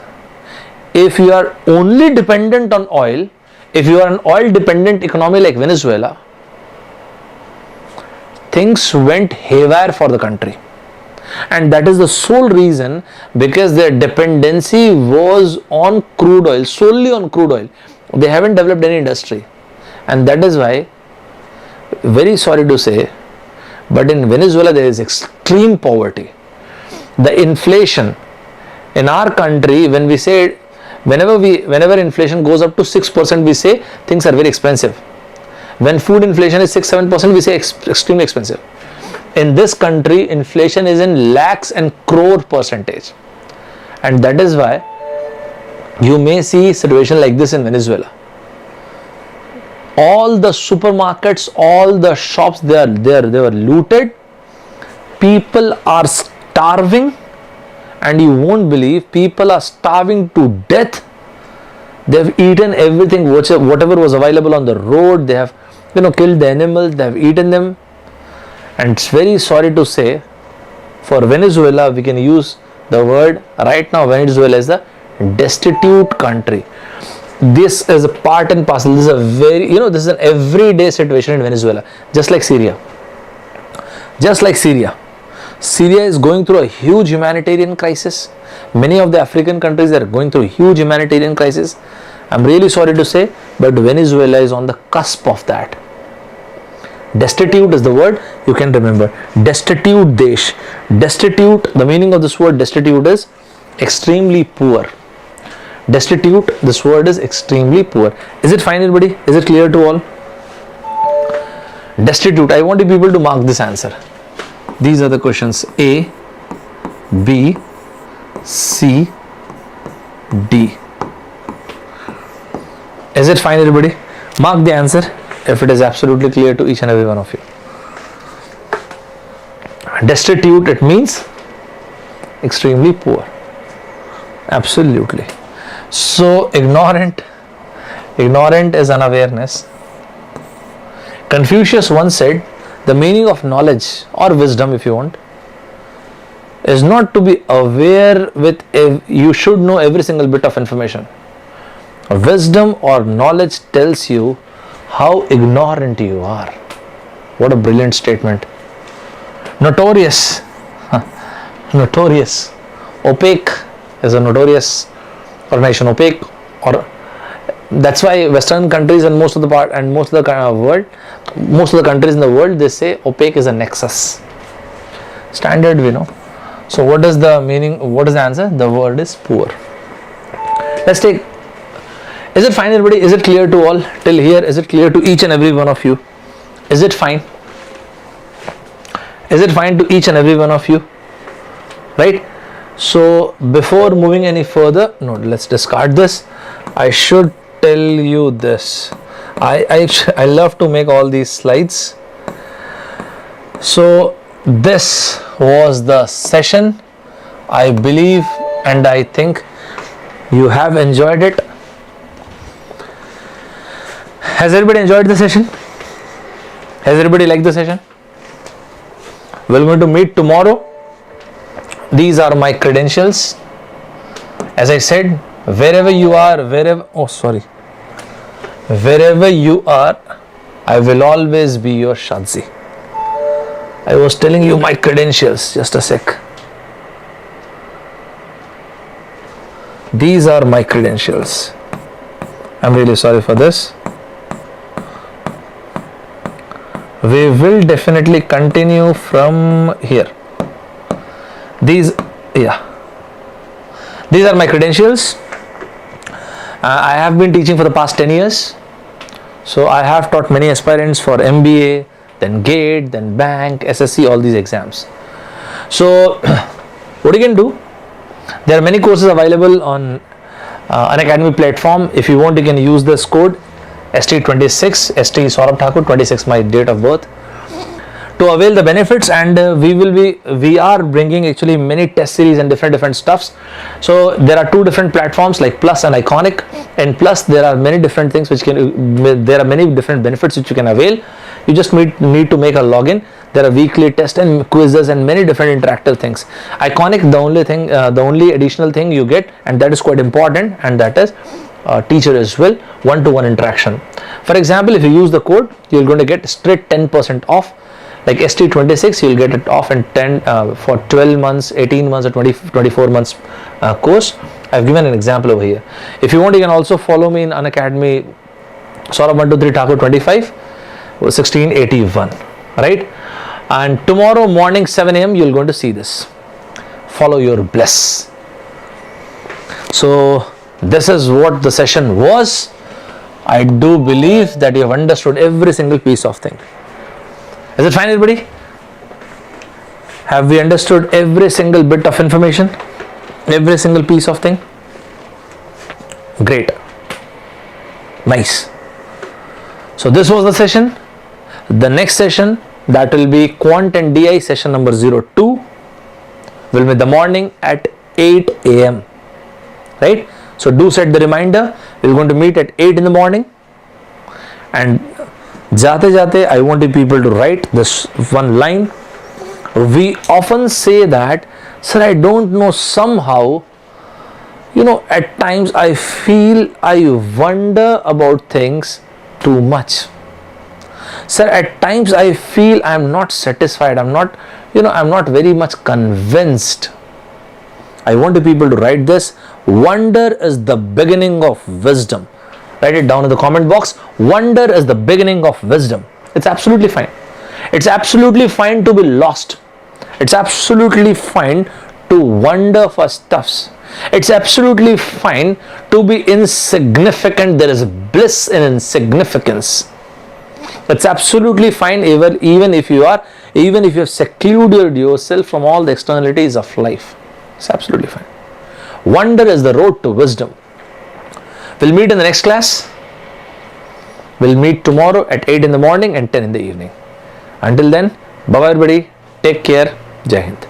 if you are only dependent on oil, if you are an oil dependent economy like Venezuela, things went haywire for the country. And that is the sole reason, because their dependency was on crude oil, solely on crude oil. They haven't developed any industry. And that is why, very sorry to say, but in Venezuela there is extreme poverty. The inflation in our country, when we say, whenever inflation goes up to 6%, we say things are very expensive. When food inflation is 6-7%, we say extremely expensive. In this country, inflation is in lakhs and crore percentage. And that is why you may see situation like this in Venezuela. All the supermarkets, all the shops, they were looted. People are starving, and you won't believe, people are starving to death. They have eaten everything, whatever was available on the road. They have, killed the animals. They have eaten them. And it's very sorry to say, for Venezuela, we can use the word right now. Venezuela is a destitute country. This is a part and parcel. This is a this is an everyday situation in Venezuela, just like Syria. Just like Syria. Syria is going through a huge humanitarian crisis. Many of the African countries are going through a huge humanitarian crisis. I'm really sorry to say, but Venezuela is on the cusp of that. Destitute is the word you can remember. Destitute desh. Destitute, the meaning of this word destitute is extremely poor. Destitute, this word is extremely poor. Is it fine, everybody? Is it clear to all? Destitute. I want you people to mark this answer. These are the questions A, B, C, D. Is it fine, everybody? Mark the answer if it is absolutely clear to each and every one of you. Destitute, it means extremely poor. Absolutely. So ignorant is unawareness. Confucius once said, the meaning of knowledge or wisdom, if you want, is not to be aware with, you should know every single bit of information. Wisdom or knowledge tells you how ignorant you are. What a brilliant statement. Notorious. Notorious. OPEC is a notorious organization. OPEC, or that's why Western countries and most of the world, most of the countries in the world, they say OPEC is a nexus. Standard, we know. So what is the meaning? What is the answer? The word is poor. Let's take. Is it fine, everybody? Is it clear to all till here? Is it clear to each and every one of you? Is it fine? Is it fine to each and every one of you? Right? So before moving any further, no, let's discard this. I should tell you this. I love to make all these slides. So this was the session. I believe and I think you have enjoyed it. Has everybody enjoyed the session? Has everybody liked the session? We're going to meet tomorrow. These are my credentials. As I said, wherever you are, Wherever you are, I will always be your Shadzi. I was telling you my credentials, just a sec. These are my credentials. I'm really sorry for this. We will definitely continue from here. These are my credentials. I have been teaching for the past 10 years. So I have taught many aspirants for MBA, then GATE, then bank, SSC, all these exams. So what you can do, there are many courses available on Unacademy platform. If you want, you can use this code ST26, ST Saurabh Thakur, 26 my date of birth, to avail the benefits. And we are bringing actually many test series and different stuffs. So there are two different platforms like Plus and Iconic. And Plus, there are many different things there are many different benefits which you can avail. You just need to make a login. There are weekly tests and quizzes and many different interactive things. Iconic, the only additional thing you get, and that is quite important, and that is teacher as well, one-to-one interaction. For example, if you use the code, you're going to get straight 10% off. Like ST26, you'll get it off in for 12 months, 18 months, or 24 months course. I've given an example over here. If you want, you can also follow me in Unacademy Saurabh 123 Thakur 25 1681, right? And tomorrow morning 7 a.m. you're going to see this. Follow your bliss. So this is what the session was. I do believe that you have understood every single piece of thing. Is it fine, everybody? Have we understood every single bit of information? Every single piece of thing? Great. Nice. So this was the session. The next session, that will be Quant and DI session number 02, will be in the morning at 8 a.m. Right? So do set the reminder. We're going to meet at 8 in the morning. And jate, I want you people to write this one line. We often say that, sir, I don't know, somehow, at times I feel I wonder about things too much. Sir, at times I feel I am not satisfied. I'm not very much convinced. I want you people to write this. Wonder is the beginning of wisdom. Write it down in the comment box. Wonder is the beginning of wisdom. It's absolutely fine. It's absolutely fine to be lost. It's absolutely fine to wonder for stuffs. It's absolutely fine to be insignificant. There is bliss in insignificance. It's absolutely fine even if you have secluded yourself from all the externalities of life. It's absolutely fine. Wonder is the road to wisdom. We'll meet in the next class. We'll meet tomorrow at 8 in the morning and 10 in the evening. Until then, bye-bye everybody. Take care. Jai Hind.